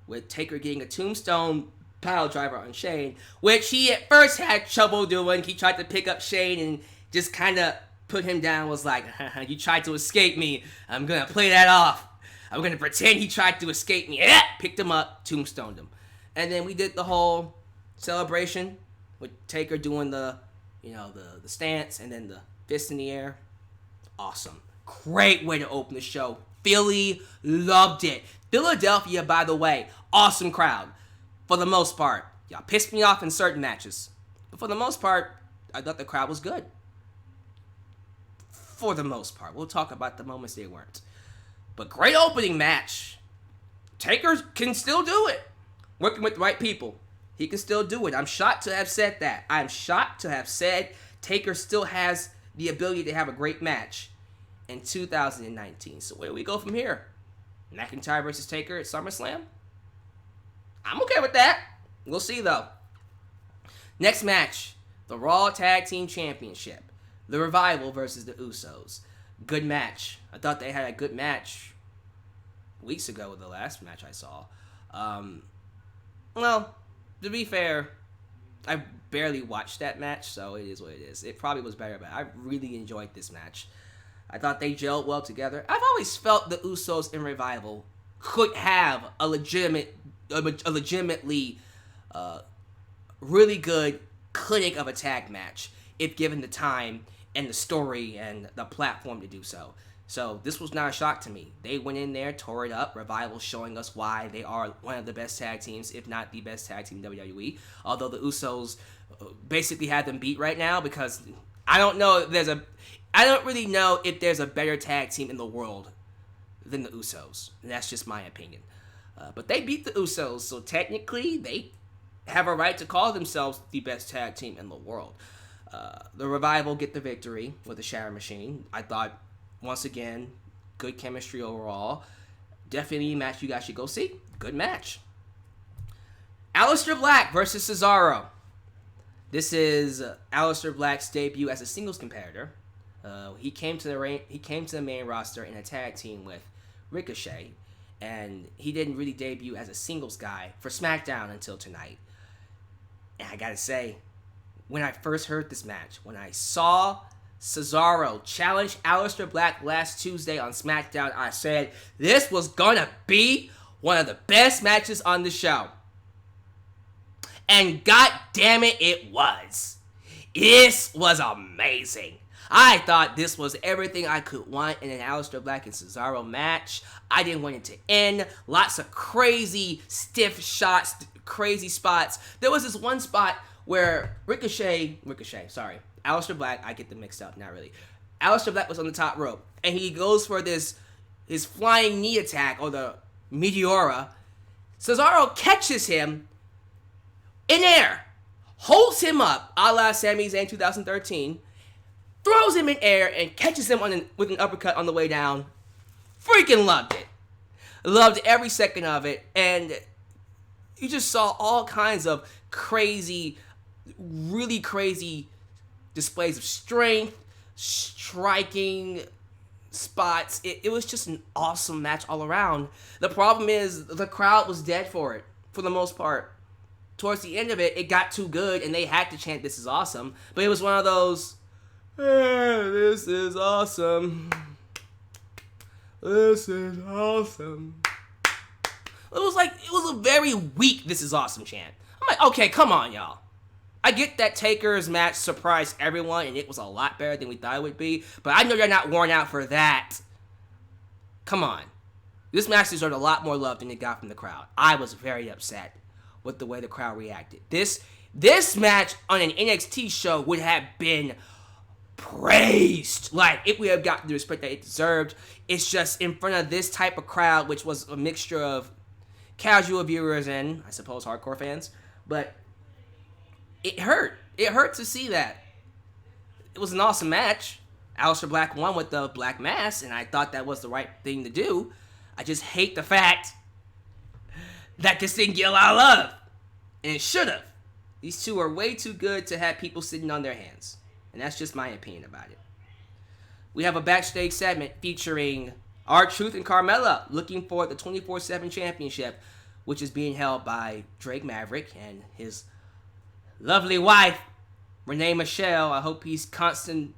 with Taker getting a tombstone pile driver on Shane, which he at first had trouble doing. He tried to pick up Shane and just kind of put him down, was like, you tried to escape me. I'm going to play that off. I'm going to pretend he tried to escape me. Picked him up, tombstoned him. And then we did the whole celebration with Taker doing the stance and then the fist in the air. Awesome. Great way to open the show. Philly loved it. Philadelphia, by the way, awesome crowd. For the most part. Y'all pissed me off in certain matches. But for the most part, I thought the crowd was good. For the most part. We'll talk about the moments they weren't. But great opening match. Taker can still do it. Working with the right people. He can still do it. I'm shocked to have said that. I'm shocked to have said Taker still has the ability to have a great match in 2019. So where do we go from here? McIntyre versus Taker at SummerSlam? I'm okay with that. We'll see, though. Next match, the Raw Tag Team Championship. The Revival versus the Usos. Good match. I thought they had a good match weeks ago with the last match I saw. Well, to be fair, I barely watched that match, so it is what it is. It probably was better, but I really enjoyed this match. I thought they gelled well together. I've always felt the Usos in Revival could have a legitimately really good clinic of a tag match if given the time and the story and the platform to do so. So this was not a shock to me. They went in there, tore it up. Revival showing us why they are one of the best tag teams, if not the best tag team in WWE. Although the Usos basically have them beat right now, because I don't really know if there's a better tag team in the world than the Usos. And that's just my opinion. But they beat the Usos, so technically they have a right to call themselves the best tag team in the world. The Revival get the victory with the Shatter Machine. I thought, once again, good chemistry overall. Definitely a match you guys should go see. Good match. Aleister Black versus Cesaro. This is Aleister Black's debut as a singles competitor. He came to the main roster in a tag team with Ricochet, and he didn't really debut as a singles guy for SmackDown until tonight. And I gotta say, when I first heard this match, when I saw Cesaro challenge Aleister Black last Tuesday on SmackDown, I said this was gonna be one of the best matches on the show. And god damn it, it was. This was amazing. I thought this was everything I could want in an Aleister Black and Cesaro match. I didn't want it to end. Lots of crazy stiff shots, crazy spots. There was this one spot where Aleister Black, I get them mixed up, not really. Aleister Black was on the top rope, and he goes for his flying knee attack, or the Meteora. Cesaro catches him in air, holds him up, a la Sami Zayn 2013, throws him in air, and catches him with an uppercut on the way down. Freaking loved it. Loved every second of it, and you just saw all kinds of crazy, really crazy displays of strength, striking spots. It was just an awesome match all around. The problem is the crowd was dead for it, for the most part. Towards the end of it, it got too good, and they had to chant, "This is awesome." But it was one of those, this is awesome. This is awesome. It was a very weak "This is awesome" chant. I'm like, okay, come on, y'all. I get that Taker's match surprised everyone, and it was a lot better than we thought it would be, but I know you're not worn out for that. Come on. This match deserved a lot more love than it got from the crowd. I was very upset with the way the crowd reacted. This match on an NXT show would have been praised. Like, if we have gotten the respect that it deserved. It's just in front of this type of crowd, which was a mixture of casual viewers and, I suppose, hardcore fans. But it hurt. It hurt to see that. It was an awesome match. Aleister Black won with the Black Mass, and I thought that was the right thing to do. I just hate the fact that this didn't get a lot of love. And it should have. These two are way too good to have people sitting on their hands. And that's just my opinion about it. We have a backstage segment featuring R-Truth and Carmella looking for the 24/7 championship, which is being held by Drake Maverick and his lovely wife, Renee Michelle. I hope he's consummating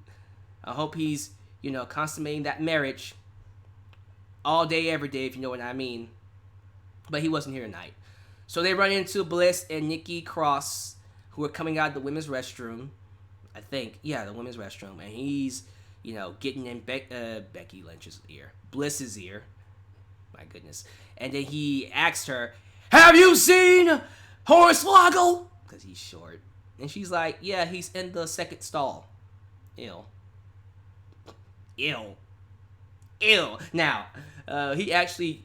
that marriage all day, every day, if you know what I mean. But he wasn't here tonight. So they run into Bliss and Nikki Cross, who are coming out of the women's restroom. I think, yeah, the women's restroom. And he's, getting in Becky Lynch's ear. Bliss's ear. My goodness. And then he asked her, "Have you seen Hornswoggle?" Because he's short. And she's like, "Yeah, he's in the second stall." Ew. Now, he actually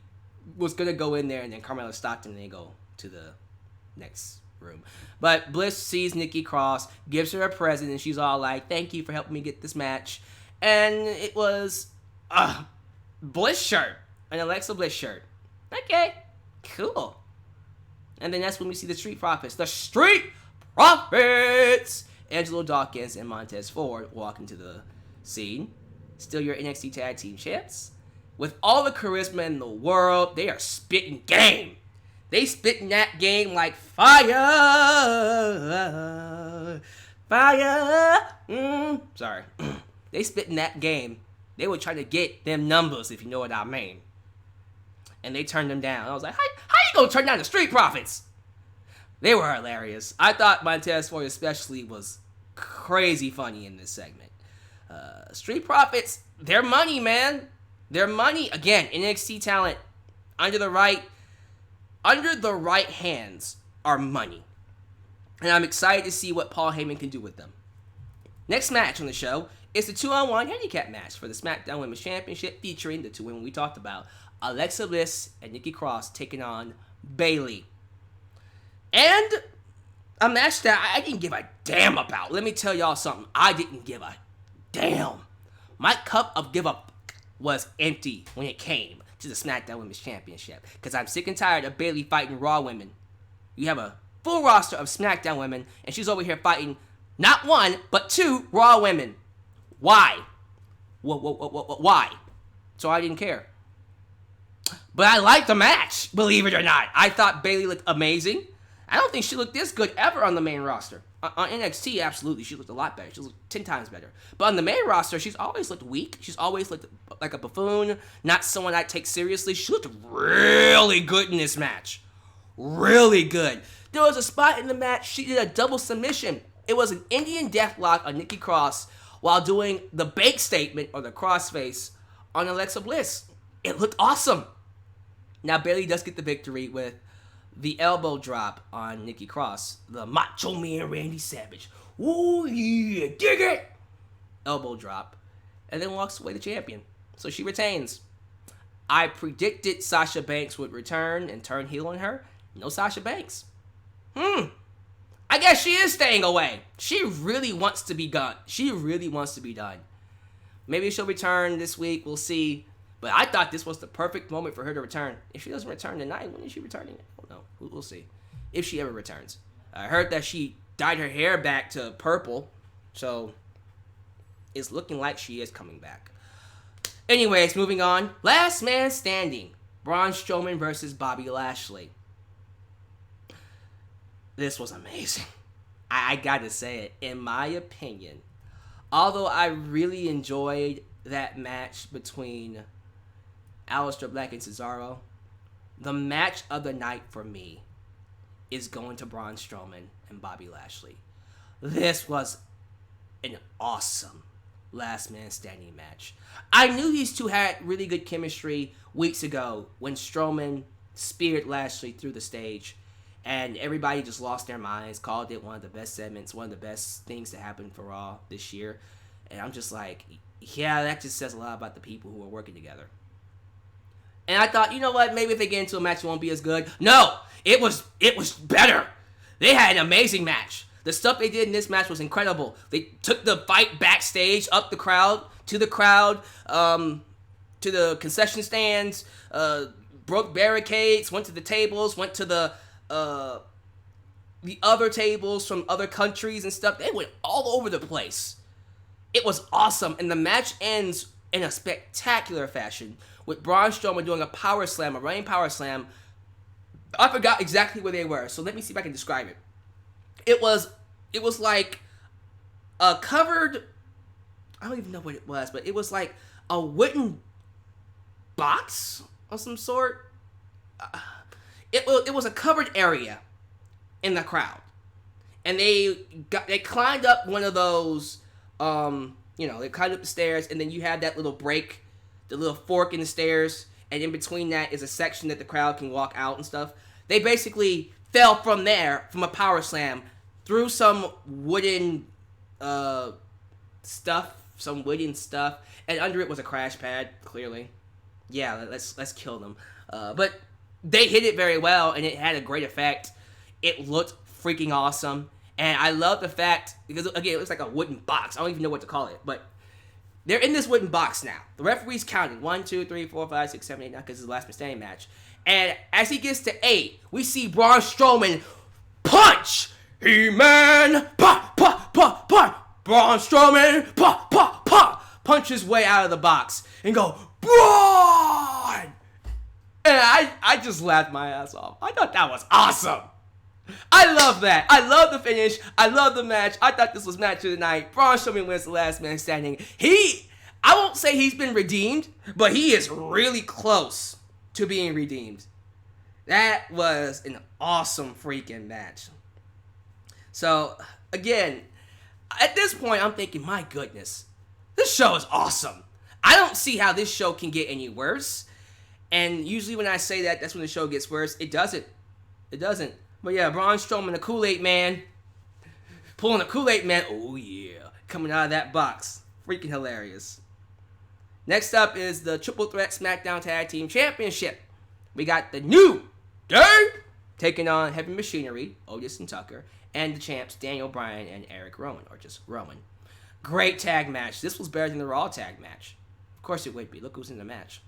was going to go in there, and then Carmella stopped him, and they go to the next room. But Bliss sees Nikki Cross, gives her a present, and she's all like, thank you for helping me get this match. And it was a Bliss shirt, an Alexa Bliss shirt. Okay, cool. And then that's when we see the Street Profits. The Street Profits! Angelo Dawkins and Montez Ford walk into the scene. Still your NXT Tag Team Champs. With all the charisma in the world, they are spitting game. They spitting that game like fire. Fire. Sorry. They spitting that game. They were trying to get them numbers, if you know what I mean. And they turned them down. I was like, how you gonna turn down the Street Profits? They were hilarious. I thought Montez Ford especially was crazy funny in this segment. Street Profits, their money, man. Their money. Again, NXT talent under the right hands are money. And I'm excited to see what Paul Heyman can do with them. Next match on the show is the 2-on-1 handicap match for the SmackDown Women's Championship, featuring the two women we talked about, Alexa Bliss and Nikki Cross, taking on Bayley. And a match that I didn't give a damn about. Let me tell y'all something. I didn't give a damn. My cup of give up was empty when it came to the SmackDown Women's Championship, because I'm sick and tired of Bayley fighting Raw women. You have a full roster of SmackDown women, and she's over here fighting not one, but two Raw women. Why? Why? So I didn't care. But I liked the match, believe it or not. I thought Bayley looked amazing. I don't think she looked this good ever on the main roster. On NXT, absolutely, she looked a lot better. She looked 10 times better. But on the main roster, she's always looked weak. She's always looked like a buffoon, not someone I'd take seriously. She looked really good in this match. Really good. There was a spot in the match, she did a double submission. It was an Indian deathlock on Nikki Cross while doing the bake statement, or the crossface, on Alexa Bliss. It looked awesome. Now, Bayley does get the victory with the elbow drop on Nikki Cross. The Macho Man Randy Savage. Ooh, yeah, dig it! Elbow drop. And then walks away the champion. So she retains. I predicted Sasha Banks would return and turn heel on her. No Sasha Banks. I guess she is staying away. She really wants to be done. Maybe she'll return this week. We'll see. But I thought this was the perfect moment for her to return. If she doesn't return tonight, when is she returning? I don't know. We'll see. If she ever returns. I heard that she dyed her hair back to purple. So it's looking like she is coming back. Anyways, moving on. Last man standing. Braun Strowman versus Bobby Lashley. This was amazing. I gotta say it. In my opinion, although I really enjoyed that match between Aleister Black and Cesaro, the match of the night for me is going to Braun Strowman and Bobby Lashley. This was an awesome last man standing match. I knew these two had really good chemistry weeks ago when Strowman speared Lashley through the stage, and everybody just lost their minds, called it one of the best segments, one of the best things to happen for Raw this year. And I'm just like, yeah, that just says a lot about the people who are working together. And I thought, you know what, maybe if they get into a match, it won't be as good. No, it was better. They had an amazing match. The stuff they did in this match was incredible. They took the fight backstage, up the crowd, to the concession stands, broke barricades, went to the tables, went to the other tables from other countries and stuff. They went all over the place. It was awesome, and the match ends in a spectacular fashion with Braun Strowman doing a power slam, a running power slam. I forgot exactly where they were, so let me see if I can describe it. It was like a covered, I don't even know what it was, but it was like a wooden box of some sort. It was a covered area in the crowd, and they climbed up one of those, they climbed up the stairs, and then you have that little break, the little fork in the stairs, and in between that is a section that the crowd can walk out and stuff. They basically fell from there, from a power slam, through some wooden stuff, and under it was a crash pad, clearly. Yeah, let's kill them. But they hit it very well, and it had a great effect. It looked freaking awesome. And I love the fact, because again, it looks like a wooden box. I don't even know what to call it, but they're in this wooden box now. The referee's counting 1, 2, 3, 4, 5, 6, 7, 8, 9, because it's the last man standing match. And as he gets to 8, we see Braun Strowman punch He-Man, Braun Strowman, punch his way out of the box and go, Braun! And I just laughed my ass off. I thought that was awesome. I love that. I love the finish. I love the match. I thought this was match of the night. Braun Strowman wins the last man standing. I won't say he's been redeemed, but he is really close to being redeemed. That was an awesome freaking match. So, again, at this point, I'm thinking, my goodness, this show is awesome. I don't see how this show can get any worse. And usually when I say that, that's when the show gets worse. It doesn't. It doesn't. But yeah, Braun Strowman, the Kool-Aid Man, pulling the Kool-Aid Man. Oh yeah, coming out of that box. Freaking hilarious. Next up is the Triple Threat SmackDown Tag Team Championship. We got the New Day taking on Heavy Machinery, Otis and Tucker, and the champs Daniel Bryan and Eric Rowan, or just Rowan. Great tag match. This was better than the Raw tag match. Of course it would be. Look who's in the match.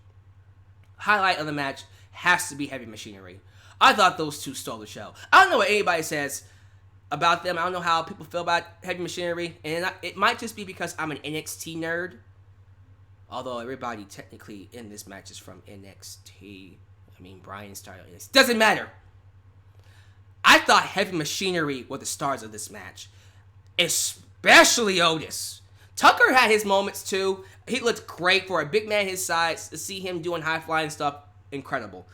Highlight of the match has to be Heavy Machinery. I thought those two stole the show. I don't know what anybody says about them. I don't know how people feel about Heavy Machinery. And it might just be because I'm an NXT nerd. Although everybody technically in this match is from NXT. I mean, Bryan started NXT. Doesn't matter. I thought Heavy Machinery were the stars of this match. Especially Otis. Tucker had his moments too. He looked great for a big man his size. To see him doing high-flying stuff, incredible.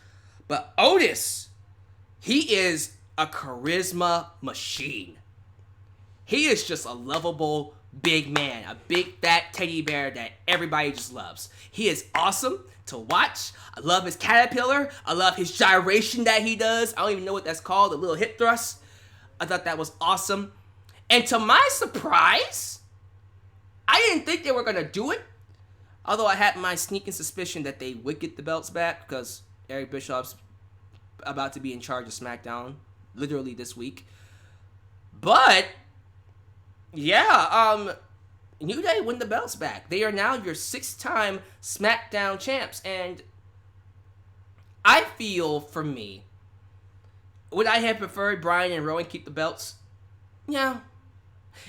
But Otis, he is a charisma machine. He is just a lovable big man. A big fat teddy bear that everybody just loves. He is awesome to watch. I love his caterpillar. I love his gyration that he does. I don't even know what that's called. The little hip thrust. I thought that was awesome. And to my surprise, I didn't think they were going to do it. Although I had my sneaking suspicion that they would get the belts back because Eric Bischoff's about to be in charge of SmackDown literally this week. But yeah, New Day win the belts back. They are now your 6-time SmackDown champs. And I feel, for me, would I have preferred Bryan and Rowan keep the belts? Yeah.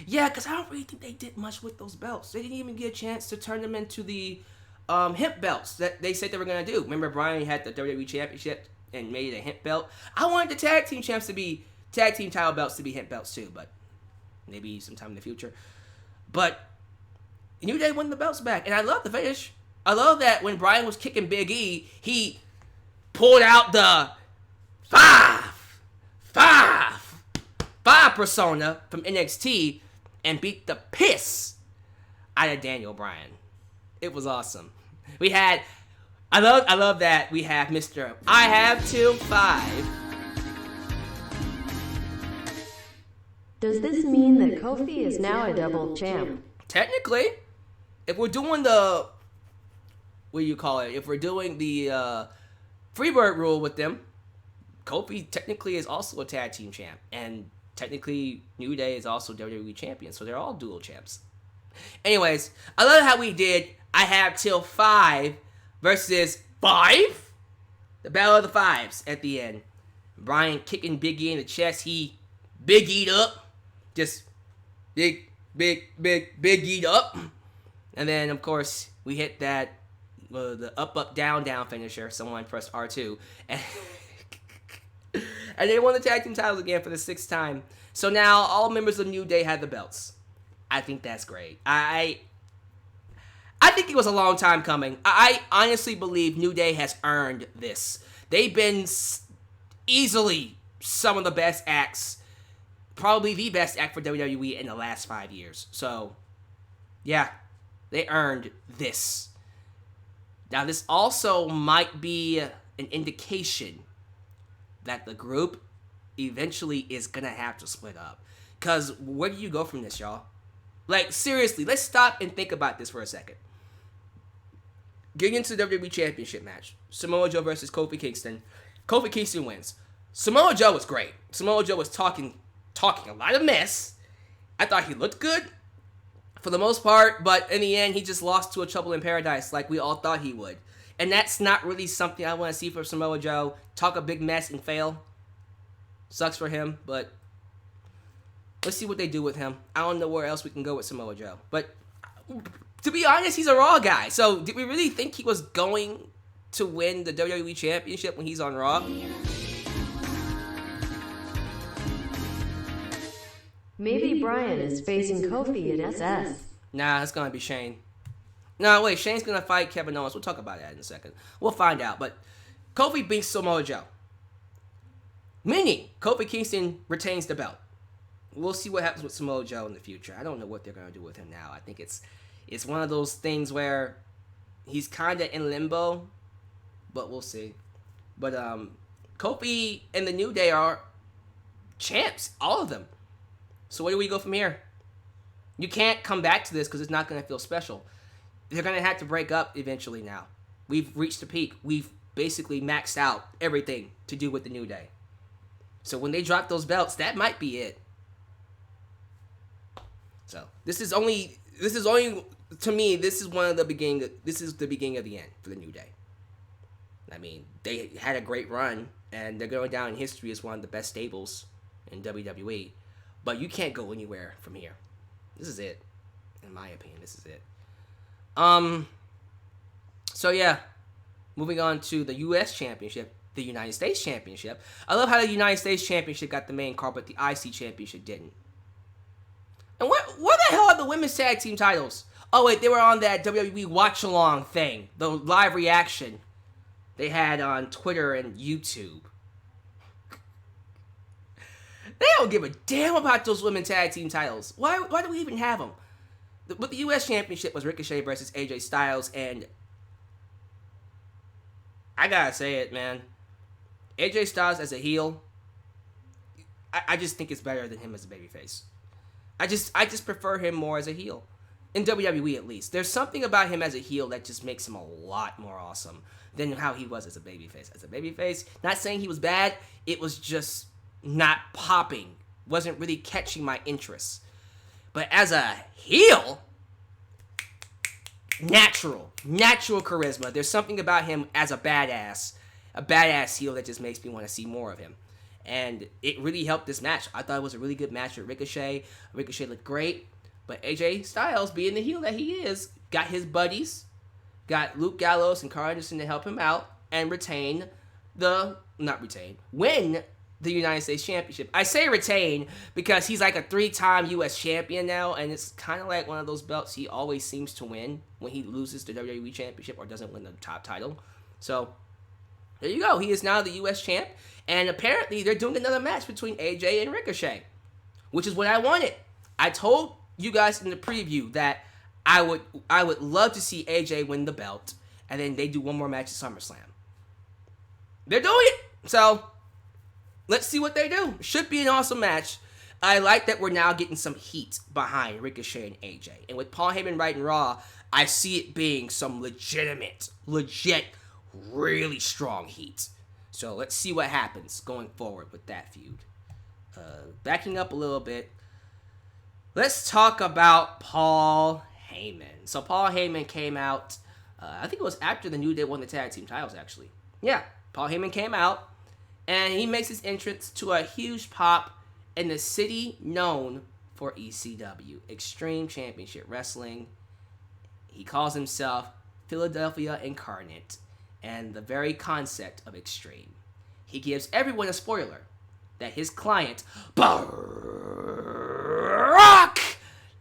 Yeah, because I don't really think they did much with those belts. They didn't even get a chance to turn them into the hemp belts that they said they were going to do. Remember, Bryan had the WWE Championship and made it a hemp belt? I wanted the tag team champs to be, tag team title belts to be hemp belts too, but maybe sometime in the future. But New Day won the belts back, and I love the finish. I love that when Bryan was kicking Big E, he pulled out the five persona from NXT and beat the piss out of Daniel Bryan. It was awesome. I love that we have Mr. I have till 5. Does this mean that Kofi is now a double champ? Technically, if we're doing the, what do you call it? If we're doing the Freebird rule with them, Kofi technically is also a tag team champ. And technically, New Day is also WWE champion. So they're all dual champs. Anyways, I love how we did I have till 5 versus 5. The Battle of the Fives at the end. Bryan kicking Big E in the chest. He Big E'd up. Just big E'd up. And then, of course, we hit that, the up, down finisher. Someone pressed R2. And they won the tag team titles again for the 6th time. So now all members of New Day have the belts. I think that's great. I think it was a long time coming. I honestly believe New Day has earned this. They've been easily some of the best acts, probably the best act for WWE in the last 5 years. So, yeah, they earned this. Now, this also might be an indication that the group eventually is going to have to split up. Because where do you go from this, y'all? Like, seriously, let's stop and think about this for a second. Getting into the WWE Championship match. Samoa Joe versus Kofi Kingston. Kofi Kingston wins. Samoa Joe was great. Samoa Joe was talking talking a lot of mess. I thought he looked good for the most part, but in the end, he just lost to a Trouble in Paradise like we all thought he would. And that's not really something I want to see for Samoa Joe. Talk a big mess and fail. Sucks for him, but let's see what they do with him. I don't know where else we can go with Samoa Joe. But to be honest, he's a Raw guy. So did we really think he was going to win the WWE Championship when he's on Raw? Maybe Bryan is facing Kofi in SS. Nah, it's going to be Shane. No, wait, Shane's going to fight Kevin Owens. We'll talk about that in a second. We'll find out. But Kofi beats Samoa Joe. Meaning, Kofi Kingston retains the belt. We'll see what happens with Samoa Joe in the future. I don't know what they're going to do with him now. I think it's one of those things where he's kind of in limbo, but we'll see. But Kofi and the New Day are champs, all of them. So where do we go from here? You can't come back to this because it's not going to feel special. They're going to have to break up eventually now. We've reached the peak. We've basically maxed out everything to do with the New Day. So when they drop those belts, that might be it. So this is only to me, this is the beginning of the end for the New Day. I mean, they had a great run and they're going down in history as one of the best stables in WWE. But you can't go anywhere from here. This is it. In my opinion, this is it. So yeah, moving on to the U.S. Championship, the United States Championship. I love how the United States Championship got the main card, but the IC Championship didn't. And where the hell are the women's tag team titles? Oh wait, they were on that WWE Watch Along thing, the live reaction they had on Twitter and YouTube. They don't give a damn about those women's tag team titles. Why do we even have them? But the U.S. Championship was Ricochet versus AJ Styles, and I gotta say it, man. AJ Styles as a heel, I just think it's better than him as a babyface. I just prefer him more as a heel. In WWE, at least. There's something about him as a heel that just makes him a lot more awesome than how he was as a babyface. As a babyface, not saying he was bad, it was just not popping. Wasn't really catching my interest. But as a heel, natural charisma. There's something about him as a badass heel that just makes me want to see more of him. And it really helped this match. I thought it was a really good match with Ricochet. Ricochet looked great. But AJ Styles, being the heel that he is, got his buddies, got Luke Gallows and Carl Anderson to help him out, and win the United States Championship. I say retain because he's like a 3-time U.S. champion now, and it's kind of like one of those belts he always seems to win when he loses the WWE Championship or doesn't win the top title. So, there you go. He is now the U.S. champ, and apparently they're doing another match between AJ and Ricochet, which is what I wanted. I told you guys in the preview that I would love to see AJ win the belt, and then they do one more match at SummerSlam. They're doing it, so let's see what they do. Should be an awesome match. I like that we're now getting some heat behind Ricochet and AJ. And with Paul Heyman writing Raw, I see it being some legit, really strong heat. So let's see what happens going forward with that feud. Backing up a little bit, let's talk about Paul Heyman. So Paul Heyman came out, I think it was after the New Day won the tag team titles, actually. Yeah, Paul Heyman came out, and he makes his entrance to a huge pop in the city known for ECW, Extreme Championship Wrestling. He calls himself Philadelphia Incarnate, and the very concept of Extreme. He gives everyone a spoiler that his client, Brock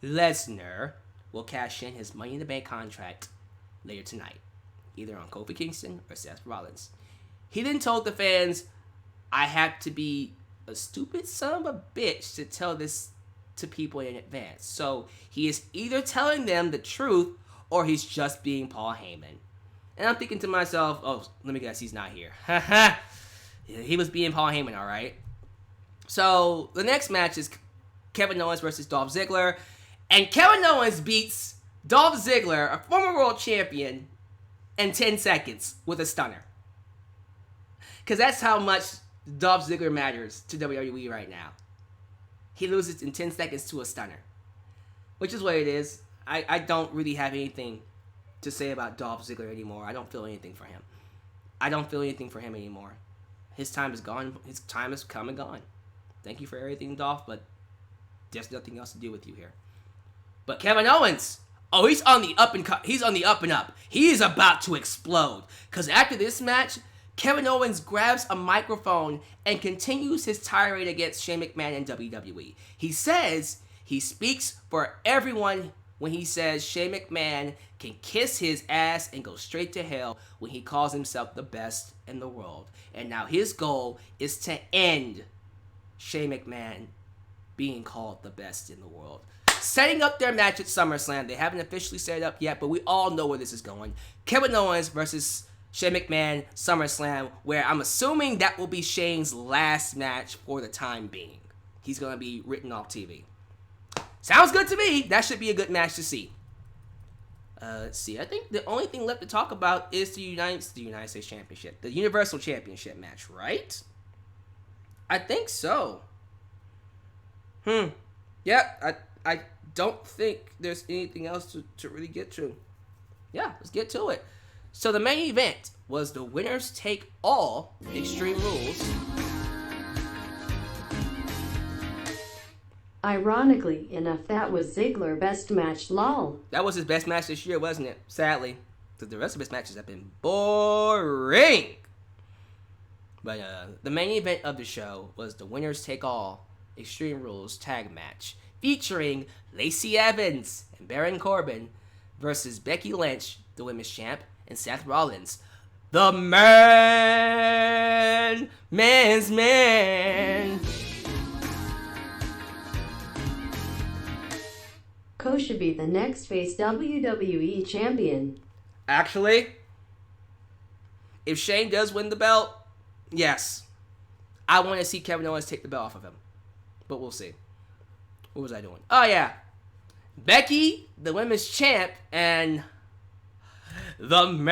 Lesnar, will cash in his Money in the Bank contract later tonight, either on Kofi Kingston or Seth Rollins. He then told the fans, I have to be a stupid son of a bitch to tell this to people in advance. So he is either telling them the truth or he's just being Paul Heyman. And I'm thinking to myself, oh, let me guess, he's not here. He was being Paul Heyman, all right. So the next match is Kevin Owens versus Dolph Ziggler. And Kevin Owens beats Dolph Ziggler, a former world champion, in 10 seconds with a stunner. Because that's how much Dolph Ziggler matters to WWE right now. he loses in 10 seconds to a stunner. Which is what it is. I don't really have anything to say about Dolph Ziggler anymore. I don't feel anything for him. I don't feel anything for him anymore. His time is gone. His time has come and gone. Thank you for everything, Dolph, but there's nothing else to do with you here. But Kevin Owens, oh, he's on the up and up. He is about to explode. Because after this match, Kevin Owens grabs a microphone and continues his tirade against Shane McMahon and WWE. He says he speaks for everyone when he says Shane McMahon can kiss his ass and go straight to hell when he calls himself the best in the world. And now his goal is to end Shane McMahon being called the best in the world. Setting up their match at SummerSlam. They haven't officially set it up yet, but we all know where this is going. Kevin Owens versus Shane McMahon, SummerSlam, where I'm assuming that will be Shane's last match for the time being. He's going to be written off TV. Sounds good to me. That should be a good match to see. Let's see. I think the only thing left to talk about is the United States Championship. The Universal Championship match, right? I think so. Yeah, I don't think there's anything else to really get to. Yeah, let's get to it. So the main event was the winners take all Extreme Rules. Ironically enough, that was Ziggler's best match, lol. That was his best match this year, wasn't it? Sadly. Because the rest of his matches have been boring. But the main event of the show was the winners take all Extreme Rules tag match, featuring Lacey Evans and Baron Corbin versus Becky Lynch, the women's champ, and Seth Rollins, the man's man. Ko should be the next face WWE champion. Actually, if Shane does win the belt, yes, I want to see Kevin Owens take the belt off of him. But we'll see. What was I doing? Oh, yeah. Becky, the women's champ, and the man's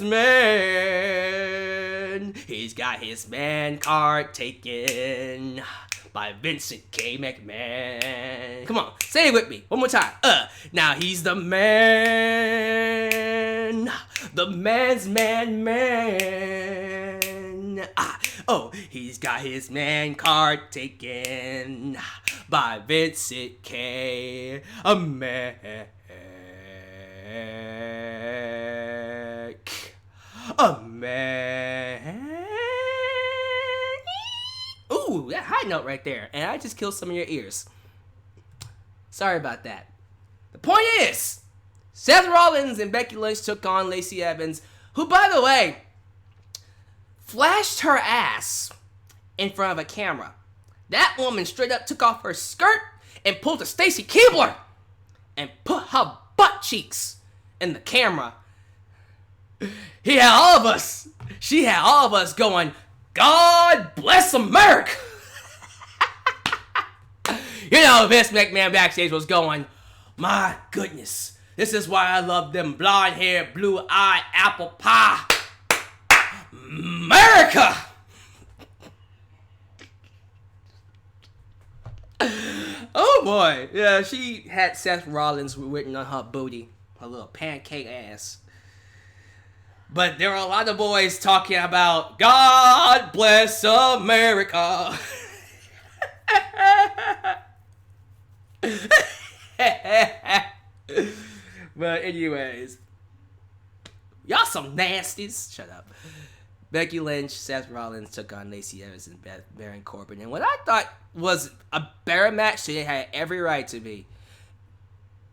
man. He's got his man card taken by Vincent K. McMahon. Come on, say it with me one more time. Now he's the man, the man's man. Oh, he's got his man card taken by Vincent K. A man. Ooh, that high note right there. And I just killed some of your ears. Sorry about that. The point is, Seth Rollins and Becky Lynch took on Lacey Evans, who, by the way, flashed her ass in front of a camera. That woman straight up took off her skirt and pulled a Stacy Keibler and put her butt cheeks in the camera. She had all of us going, God bless America. You know, Vince McMahon backstage was going, my goodness, this is why I love them blonde hair, blue eye, apple pie. America! Oh boy. Yeah, she had Seth Rollins written on her booty. Her little pancake ass. But there were a lot of boys talking about God bless America. But anyways, y'all some nasties. Shut up. Becky Lynch, Seth Rollins took on Lacey Evans and Baron Corbin. And what I thought was a better match than it had every right to be.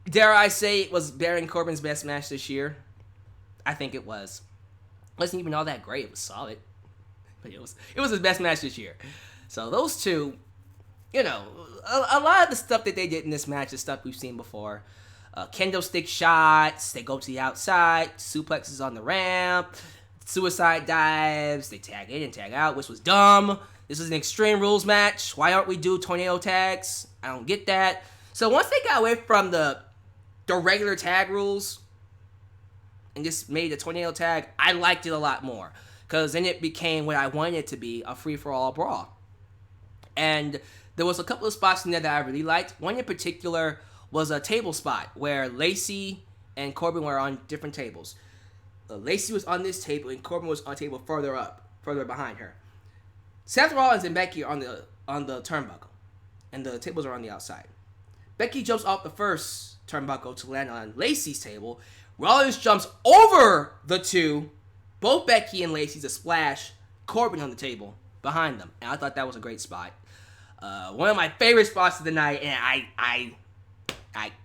Dare I say it was Baron Corbin's best match this year? I think it was. It wasn't even all that great. It was solid. But it was his best match this year. So those two, you know, a lot of the stuff that they did in this match is stuff we've seen before. Kendo stick shots, they go to the outside, suplexes on the ramp, suicide dives, they tag in and tag out, which was dumb. This is an Extreme Rules match. Why aren't we do tornado tags? I don't get that. So once they got away from the regular tag rules and just made a tornado tag, I liked it a lot more. Because then it became what I wanted it to be, a free-for-all brawl. And there was a couple of spots in there that I really liked. One in particular was a table spot where Lacey and Corbin were on different tables. Lacey was on this table and Corbin was on a table further behind her. Seth Rollins and Becky are on the turnbuckle, and the tables are on the outside. Becky jumps off the first turnbuckle to land on Lacey's table. Rollins jumps over the two, both Becky and Lacey, to splash Corbin on the table behind them. And I thought that was a great spot. One of my favorite spots of the night, and I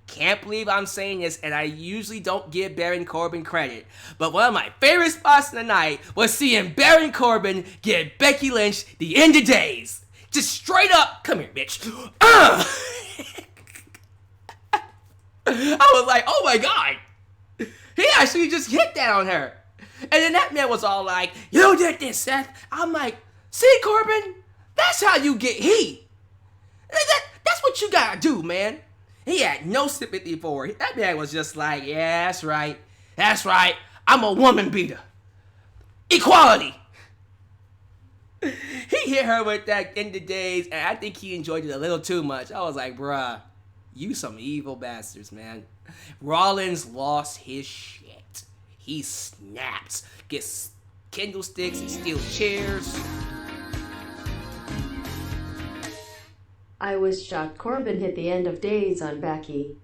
can't believe I'm saying this, and I usually don't give Baron Corbin credit, but one of my favorite spots of the night was seeing Baron Corbin give Becky Lynch the end of days. Just straight up, come here, bitch. I was like, oh my God. He actually just hit that on her. And then that man was all like, you did this, Seth. I'm like, see, Corbin? That's how you get heat. That's what you gotta do, man. He had no sympathy for her. That man was just like, yeah, that's right. That's right. I'm a woman beater. Equality. He hit her with that end of days, and I think he enjoyed it a little too much. I was like, bruh, you some evil bastards, man. Rollins lost his shit. He snaps, gets candlesticks and steel chairs. I was shocked Corbin hit the end of days on Becky.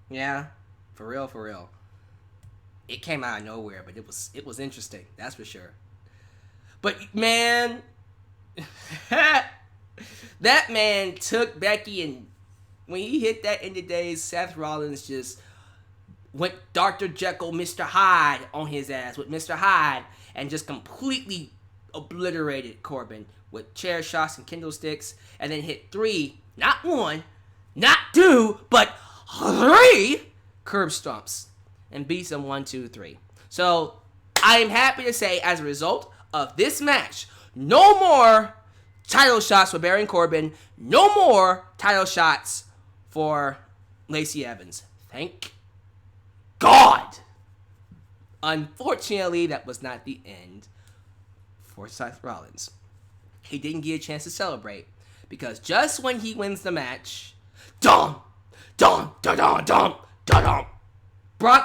Yeah, for real. It came out of nowhere, but it was interesting, that's for sure. But man, that man took Becky, and when he hit that end of days, Seth Rollins just went Dr. Jekyll, Mr. Hyde on his ass with Mr. Hyde and just completely obliterated Corbin with chair shots and candlesticks, and then hit 3, not 1, not 2, but 3 curb stomps and beats him 1, 2, 3. So I am happy to say, as a result of this match, no more title shots for Baron Corbin, no more title shots for Lacey Evans. Thank God. Unfortunately, that was not the end for Seth Rollins. He didn't get a chance to celebrate, because just when he wins the match, Brock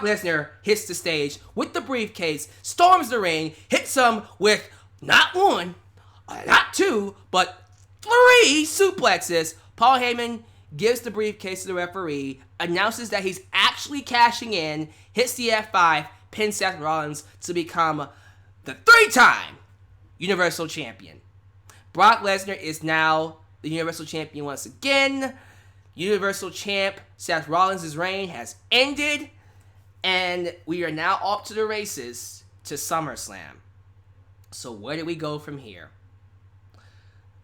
Lesnar hits the stage with the briefcase, storms the ring, hits him with not 1, not 2, but 3 suplexes. Paul Heyman gives the briefcase to the referee, announces that he's actually cashing in, hits the F5, pins Seth Rollins to become the 3-time Universal Champion. Brock Lesnar is now the Universal Champion once again. Universal Champ Seth Rollins' reign has ended, and we are now off to the races to SummerSlam. So where do we go from here?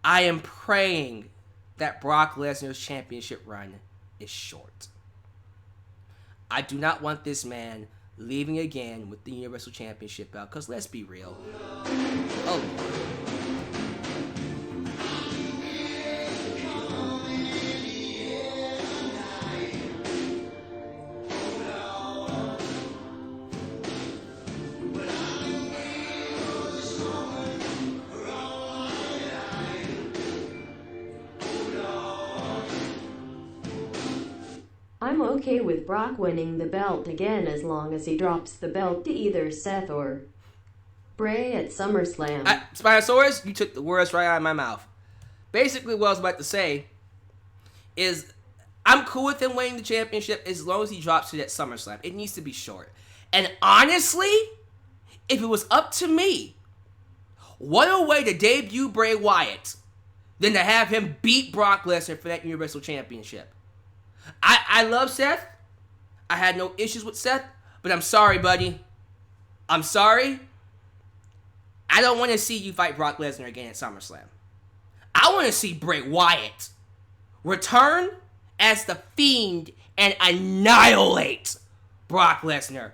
I am praying that Brock Lesnar's championship run is short. I do not want this man leaving again with the Universal Championship belt, because let's be real. Oh, Lord. I'm okay with Brock winning the belt again as long as he drops the belt to either Seth or Bray at SummerSlam. Spinosaurus, you took the words right out of my mouth. Basically, what I was about to say is I'm cool with him winning the championship as long as he drops it at SummerSlam. It needs to be short. And honestly, if it was up to me, what a way to debut Bray Wyatt than to have him beat Brock Lesnar for that Universal Championship. I love Seth. I had no issues with Seth, but I'm sorry, buddy. I'm sorry. I don't want to see you fight Brock Lesnar again at SummerSlam. I want to see Bray Wyatt return as the Fiend and annihilate Brock Lesnar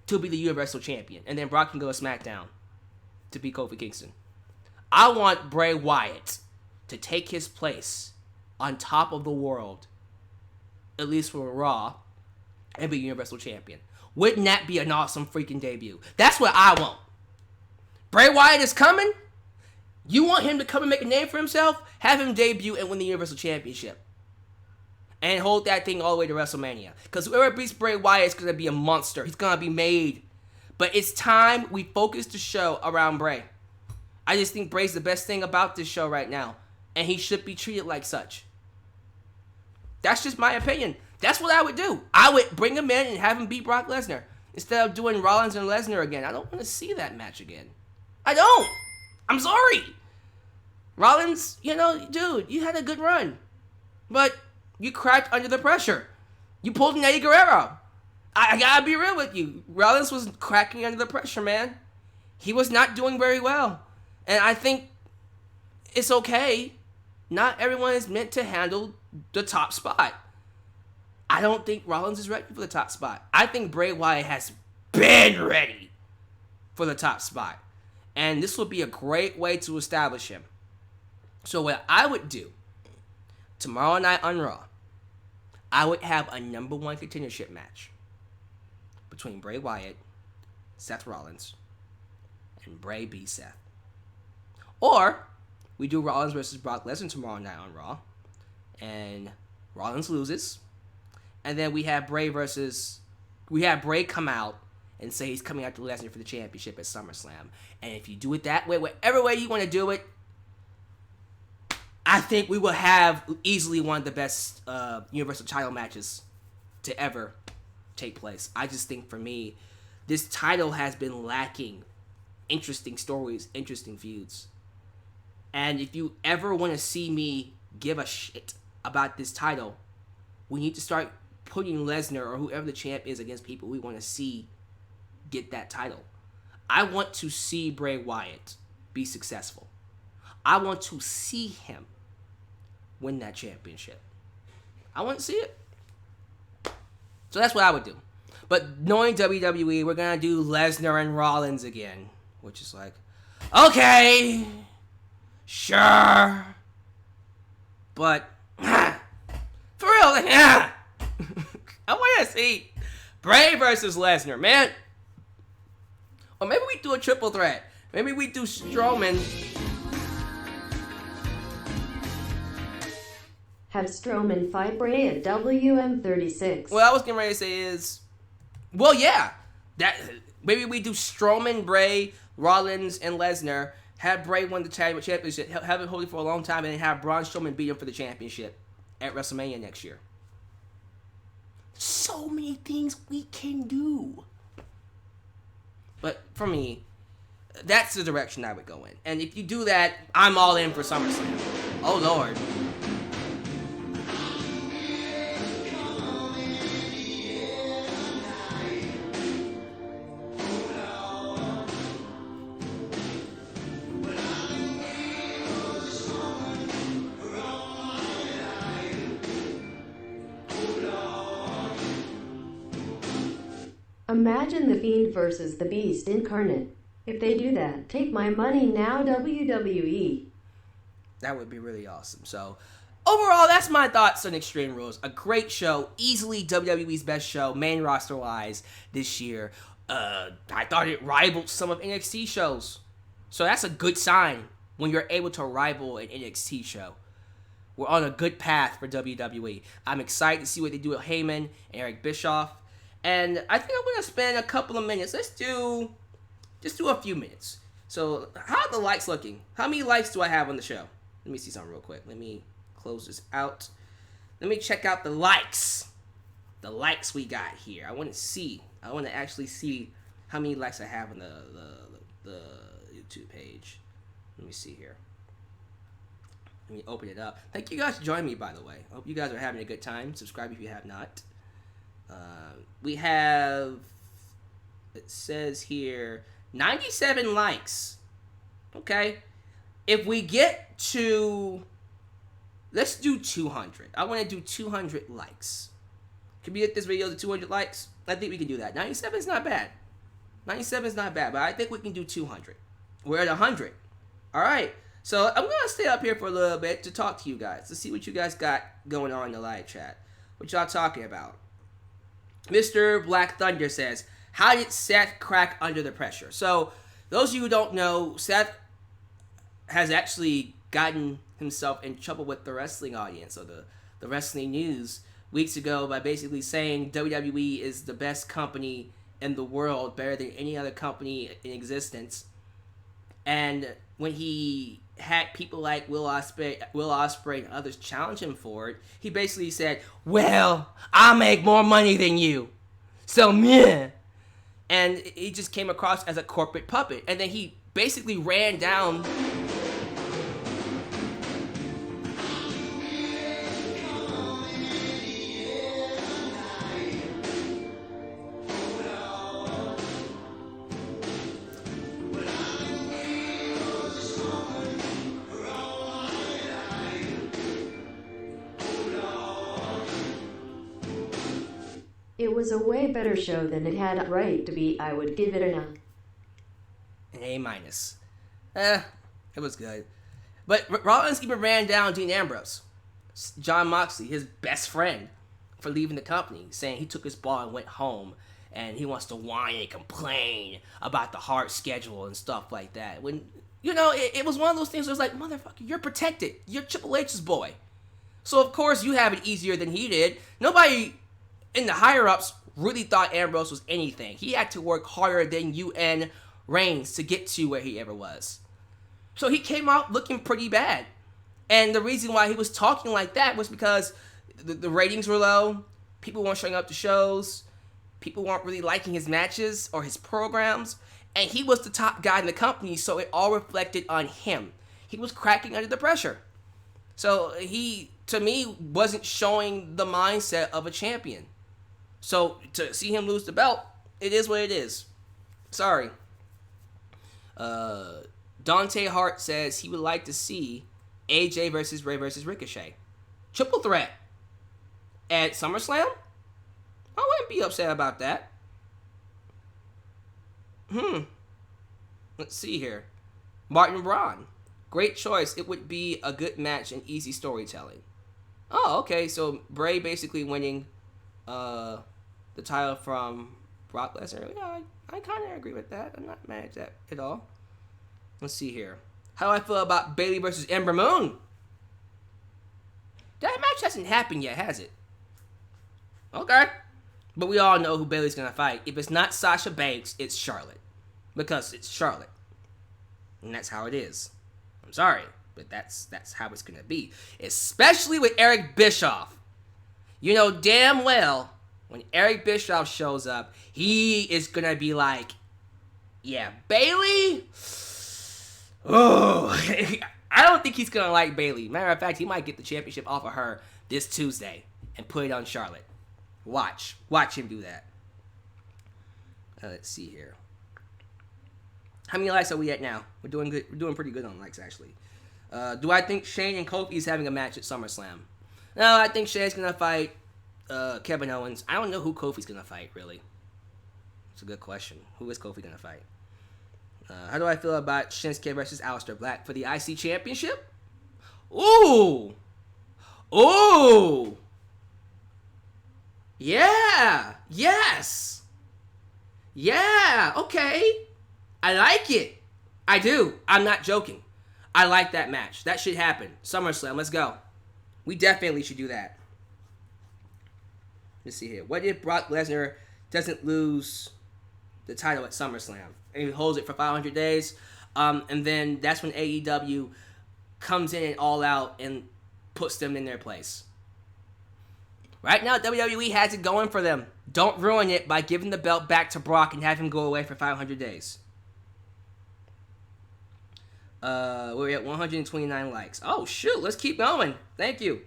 to be the Universal Champion. And then Brock can go to SmackDown to beat Kofi Kingston. I want Bray Wyatt to take his place on top of the world, at least for Raw, and be Universal Champion. Wouldn't that be an awesome freaking debut? That's what I want. Bray Wyatt is coming. You want him to come and make a name for himself? Have him debut and win the Universal Championship. And hold that thing all the way to WrestleMania. Because whoever beats Bray Wyatt is going to be a monster. He's going to be made. But it's time we focus the show around Bray. I just think Bray's the best thing about this show right now. And he should be treated like such. That's just my opinion. That's what I would do. I would bring him in and have him beat Brock Lesnar. Instead of doing Rollins and Lesnar again. I don't want to see that match again. I don't. I'm sorry. Rollins, dude, you had a good run. But you cracked under the pressure. You pulled an Eddie Guerrero. I gotta be real with you. Rollins was cracking under the pressure, man. He was not doing very well. And I think it's okay. Not everyone is meant to handle the top spot. I don't think Rollins is ready for the top spot. I think Bray Wyatt has been ready for the top spot. And this will be a great way to establish him. So what I would do tomorrow night on Raw, I would have a number one contendership match between Bray Wyatt, Seth Rollins, and Bray beats Seth. Or we do Rollins versus Brock Lesnar tomorrow night on Raw, and Rollins loses, and then we have Bray come out and say he's coming after Lesnar for the championship at SummerSlam. And if you do it that way, whatever way you want to do it, I think we will have easily one of the best Universal title matches to ever take place. I just think for me, this title has been lacking interesting stories, interesting feuds. And if you ever want to see me give a shit about this title, we need to start putting Lesnar or whoever the champ is against people we want to see get that title. I want to see Bray Wyatt be successful. I want to see him win that championship. I want to see it. So that's what I would do. But knowing WWE, we're going to do Lesnar and Rollins again. Which is like, okay, sure. But, for real, I want to see Bray versus Lesnar, man. Or maybe we do a triple threat. Maybe we do Strowman. Have Strowman fight Bray at WM36. What I was getting ready to say is, well, yeah. Maybe we do Strowman, Bray, Rollins, and Lesnar. Have Bray win the championship. Have it hold it for a long time. And then have Braun Strowman beat him for the championship at WrestleMania next year. So many things we can do. But for me, that's the direction I would go in. And if you do that, I'm all in for SummerSlam. Oh, Lord. Imagine The Fiend versus The Beast incarnate. If they do that, take my money now, WWE. That would be really awesome. So, overall, that's my thoughts on Extreme Rules. A great show. Easily WWE's best show, main roster-wise, this year. I thought it rivaled some of NXT shows. So that's a good sign when you're able to rival an NXT show. We're on a good path for WWE. I'm excited to see what they do with Heyman and Eric Bischoff. And I think I'm going to spend a couple of minutes. Just do a few minutes. So, how are the likes looking? How many likes do I have on the show? Let me see something real quick. Let me close this out. Let me check out the likes. The likes we got here. I want to actually see how many likes I have on the YouTube page. Let me see here. Let me open it up. Thank you guys for joining me, by the way. I hope you guys are having a good time. Subscribe if you have not. We have, it says here, 97 likes. Okay. If we get to, let's do 200. I want to do 200 likes. Can we get this video to 200 likes? I think we can do that. 97 is not bad. 97 is not bad, but I think we can do 200. We're at 100. All right. So I'm going to stay up here for a little bit to talk to you guys, to see what you guys got going on in the live chat. What y'all talking about? Mr. Black Thunder says, how did Seth crack under the pressure? So, those of you who don't know, Seth has actually gotten himself in trouble with the wrestling audience or the wrestling news weeks ago by basically saying WWE is the best company in the world, better than any other company in existence. And when he had people like Will Ospreay and others challenge him for it, he basically said, well, I make more money than you, so meh. And he just came across as a corporate puppet. And then he basically ran down... It was a way better show than it had a right to be. I would give it an A minus. It was good. But Rollins even ran down Dean Ambrose, John Moxley, his best friend, for leaving the company, saying he took his ball and went home, and he wants to whine and complain about the hard schedule and stuff like that. When, it was one of those things where it was like, motherfucker, you're protected. You're Triple H's boy. So, of course, you have it easier than he did. Nobody in the higher-ups really thought Ambrose was anything. He had to work harder than you and Reigns to get to where he ever was. So he came out looking pretty bad. And the reason why he was talking like that was because the ratings were low, people weren't showing up to shows, people weren't really liking his matches or his programs, and he was the top guy in the company, so it all reflected on him. He was cracking under the pressure. So he, to me, wasn't showing the mindset of a champion. So to see him lose the belt, it is what it is. Sorry. Dante Hart says he would like to see AJ versus Ray versus Ricochet. Triple threat at SummerSlam? I wouldn't be upset about that. Let's see here. Martin Braun. Great choice. It would be a good match and easy storytelling. Oh, okay. So Bray basically winning the title from Brock Lesnar. Yeah, I kind of agree with that. I'm not mad at that at all. Let's see here. How do I feel about Bayley versus Ember Moon? That match hasn't happened yet, has it? Okay. But we all know who Bayley's going to fight. If it's not Sasha Banks, it's Charlotte. Because it's Charlotte. And that's how it is. I'm sorry, but that's how it's going to be. Especially with Eric Bischoff. You know damn well, when Eric Bischoff shows up, he is going to be like, yeah, Bayley? Oh, I don't think he's going to like Bayley. Matter of fact, he might get the championship off of her this Tuesday and put it on Charlotte. Watch him do that. Let's see here. How many likes are we at now? We're doing good. We're doing pretty good on likes, actually. Do I think Shane and Kofi is having a match at SummerSlam? No, I think Shane's going to fight Kevin Owens. I don't know who Kofi's going to fight, really. It's a good question. Who is Kofi going to fight? How do I feel about Shinsuke versus Aleister Black for the IC Championship? Ooh! Ooh! Yeah! Yes! Yeah! Okay! I like it. I do. I'm not joking. I like that match. That should happen. SummerSlam, let's go. We definitely should do that. Let's see here. What if Brock Lesnar doesn't lose the title at SummerSlam and he holds it for 500 days? And then that's when AEW comes in and All Out and puts them in their place. Right now, WWE has it going for them. Don't ruin it by giving the belt back to Brock and have him go away for 500 days. We're at 129 likes. Oh, shoot. Let's keep going. Thank you.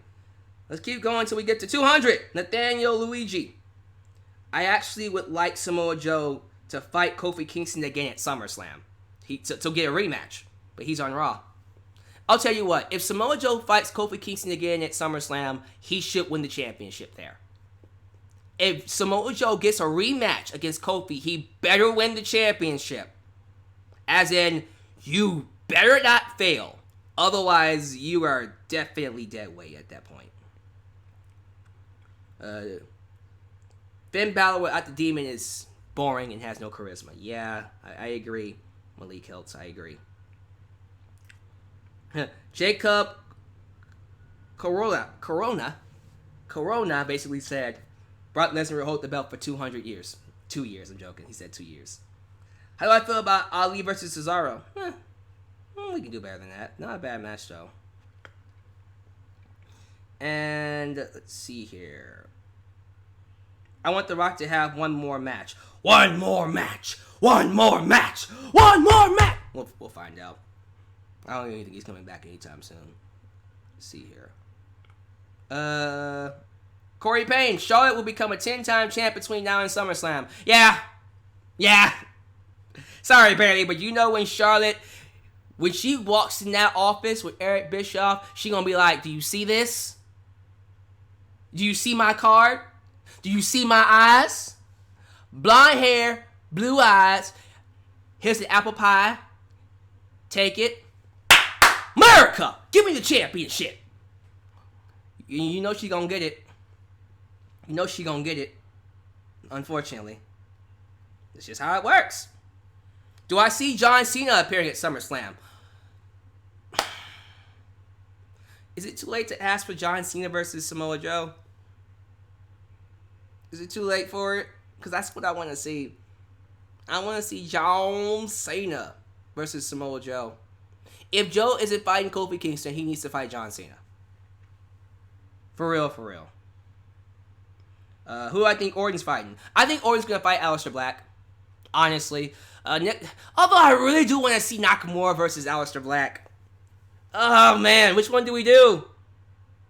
Let's keep going until we get to 200. Nathaniel Luigi. I actually would like Samoa Joe to fight Kofi Kingston again at SummerSlam. To get a rematch. But he's on Raw. I'll tell you what. If Samoa Joe fights Kofi Kingston again at SummerSlam, he should win the championship there. If Samoa Joe gets a rematch against Kofi, he better win the championship. As in, you better not fail. Otherwise, you are definitely dead weight at that point. Finn Balor without the demon is boring and has no charisma. Yeah, I agree. Malik Hiltz, I agree. Jacob Corona basically said Brock Lesnar will hold the belt for 200 years. 2 years, I'm joking. He said 2 years. How do I feel about Ali versus Cesaro? We can do better than that. Not a bad match, though. And let's see here. I want The Rock to have one more match. One more match! One more match! One more match! We'll find out. I don't even think he's coming back anytime soon. Let's see here. Corey Payne. Charlotte will become a 10-time champ between now and SummerSlam. Yeah. Sorry, Barry, but you know when Charlotte, when she walks in that office with Eric Bischoff, she gonna be like, do you see this? Do you see my card? Do you see my eyes? Blonde hair, blue eyes. Here's the apple pie. Take it. America, give me the championship. You know she gonna get it. You know she gonna get it. Unfortunately. It's just how it works. Do I see John Cena appearing at SummerSlam? Is it too late to ask for John Cena versus Samoa Joe? Is it too late for it? Because that's what I want to see. I want to see John Cena versus Samoa Joe. If Joe isn't fighting Kofi Kingston, he needs to fight John Cena. For real, for real. Who do I think Orton's fighting? I think Orton's going to fight Aleister Black. Honestly. Although I really do want to see Nakamura versus Aleister Black. Oh, man. Which one do we do?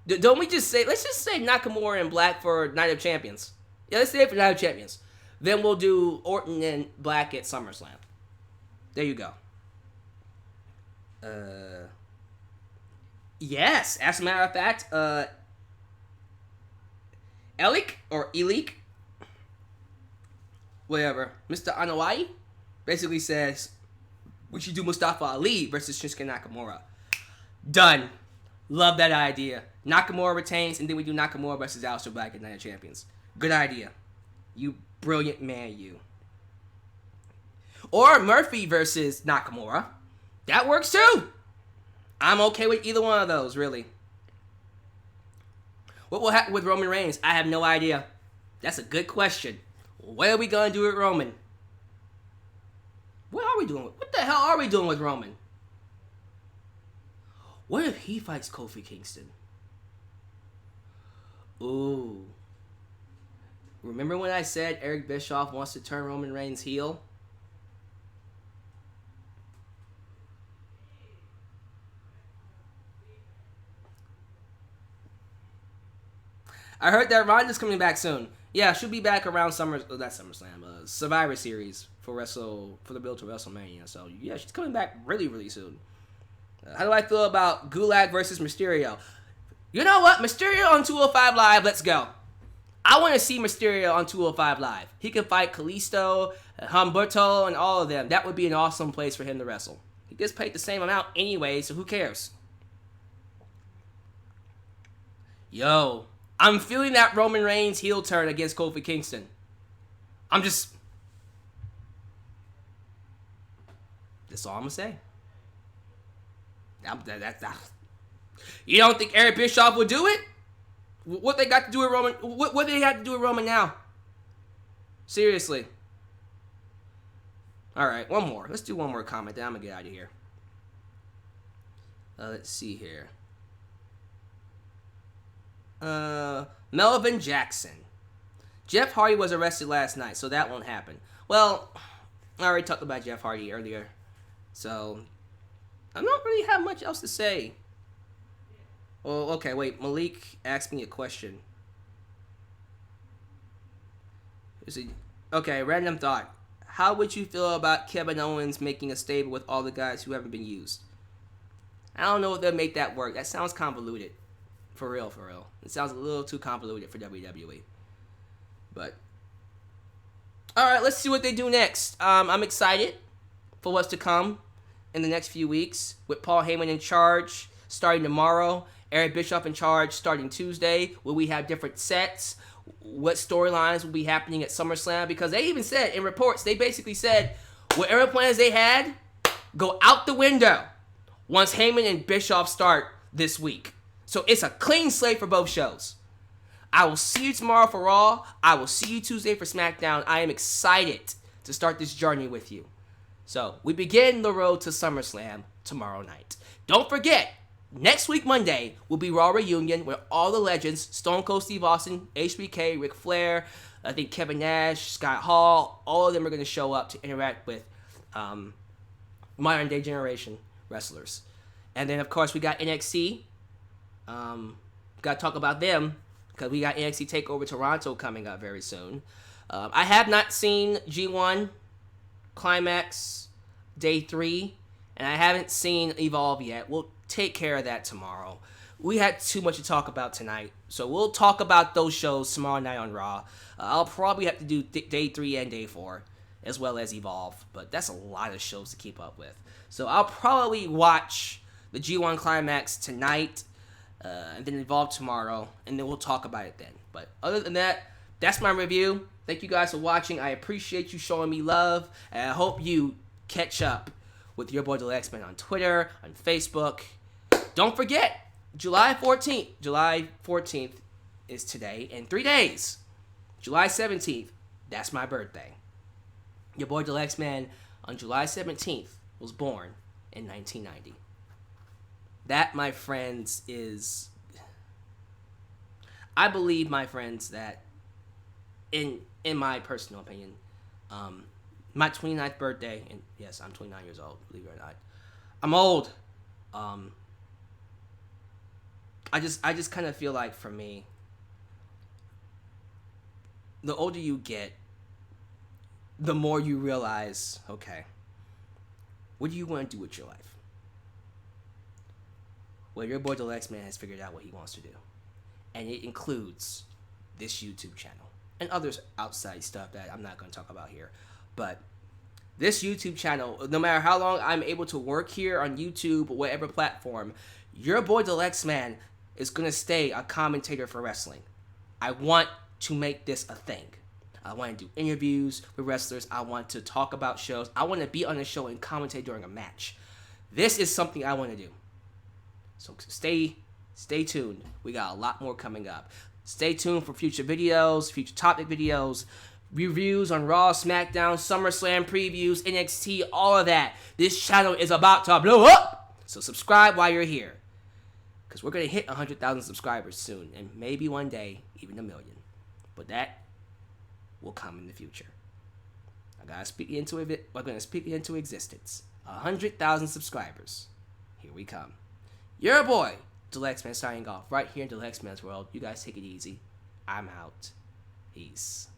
Don't we just say... Let's just say Nakamura and Black for Night of Champions. Yeah, let's say it for Night of Champions. Then we'll do Orton and Black at SummerSlam. There you go. Yes. As a matter of fact, Alyx, whatever, Mr. Anoa'i, basically says we should do Mustafa Ali versus Shinsuke Nakamura. Done. Love that idea. Nakamura retains, and then we do Nakamura versus Aleister Black at Night of Champions. Good idea. You brilliant man, you. Or Murphy versus Nakamura. That works too. I'm okay with either one of those, really. What will happen with Roman Reigns? I have no idea. That's a good question. What are we going to do with Roman? What are we doing? What the hell are we doing with Roman? What if he fights Kofi Kingston? Ooh. Remember when I said Eric Bischoff wants to turn Roman Reigns heel? I heard that Ronda's coming back soon. Yeah, she'll be back around SummerSlam, Survivor Series for the build to WrestleMania. So yeah, she's coming back really, really soon. How do I feel about Gulak versus Mysterio? You know what? Mysterio on 205 Live, let's go. I want to see Mysterio on 205 Live. He can fight Kalisto, Humberto, and all of them. That would be an awesome place for him to wrestle. He gets paid the same amount anyway, so who cares? Yo, I'm feeling that Roman Reigns heel turn against Kofi Kingston. That's all I'm going to say. You don't think Eric Bischoff would do it? What they got to do with Roman? What do they have to do with Roman now? Seriously. All right, one more. Let's do one more comment, then I'm going to get out of here. Let's see here. Melvin Jackson. Jeff Hardy was arrested last night, so that won't happen. Well, I already talked about Jeff Hardy earlier, so I don't really have much else to say. Well, okay, wait. Malik asked me a question. Okay, random thought. How would you feel about Kevin Owens making a stable with all the guys who haven't been used? I don't know if they'll make that work. That sounds convoluted. For real, for real. It sounds a little too convoluted for WWE. But, alright, let's see what they do next. I'm excited for what's to come in the next few weeks. With Paul Heyman in charge starting tomorrow. Eric Bischoff in charge starting Tuesday. Will we have different sets? What storylines will be happening at SummerSlam? Because they even said, in reports, they basically said, whatever plans they had, go out the window. once Heyman and Bischoff start this week. So it's a clean slate for both shows. I will see you tomorrow for Raw. I will see you Tuesday for SmackDown. I am excited to start this journey with you. So we begin the road to SummerSlam tomorrow night. Don't forget, next week, Monday, will be Raw Reunion with all the legends, Stone Cold Steve Austin, HBK, Ric Flair, I think Kevin Nash, Scott Hall. All of them are going to show up to interact with modern day generation wrestlers. And then, of course, we got NXT. Got to talk about them because we got NXT TakeOver Toronto coming up very soon. I have not seen G1 Climax Day 3, and I haven't seen Evolve yet. We'll take care of that tomorrow. We had too much to talk about tonight, so we'll talk about those shows tomorrow night on Raw. I'll probably have to do Day 3 and Day 4, as well as Evolve, but that's a lot of shows to keep up with. So I'll probably watch the G1 Climax tonight, and then Evolve tomorrow, and then we'll talk about it then. But other than that, that's my review. Thank you guys for watching. I appreciate you showing me love, and I hope you catch up with your boy the X-Men on Twitter, on Facebook. Don't forget, July 14th is today in 3 days. July 17th, that's my birthday. Your boy the X-Man on July 17th was born in 1990. That, my friends, is... I believe, my friends, that in my personal opinion, my 29th birthday, and yes, I'm 29 years old, believe it or not. I'm old. I just kind of feel like, for me, the older you get, the more you realize, okay, what do you want to do with your life? Well, your boy the X-Man has figured out what he wants to do. And it includes this YouTube channel and others outside stuff that I'm not going to talk about here. But this YouTube channel, no matter how long I'm able to work here on YouTube or whatever platform, your boy the X-Man is going to stay a commentator for wrestling. I want to make this a thing. I want to do interviews with wrestlers. I want to talk about shows. I want to be on a show and commentate during a match. This is something I want to do. So stay tuned. We got a lot more coming up. Stay tuned for future videos, future topic videos, reviews on Raw, SmackDown, SummerSlam previews, NXT, all of that. This channel is about to blow up. So subscribe while you're here, because we're going to hit 100,000 subscribers soon, and maybe one day even 1 million. But that will come in the future. I gotta speak into it. We're going to speak it into existence. 100,000 subscribers. Here we come. Your boy, the X-Man, signing off right here in the X-Man's world. You guys take it easy. I'm out. Peace.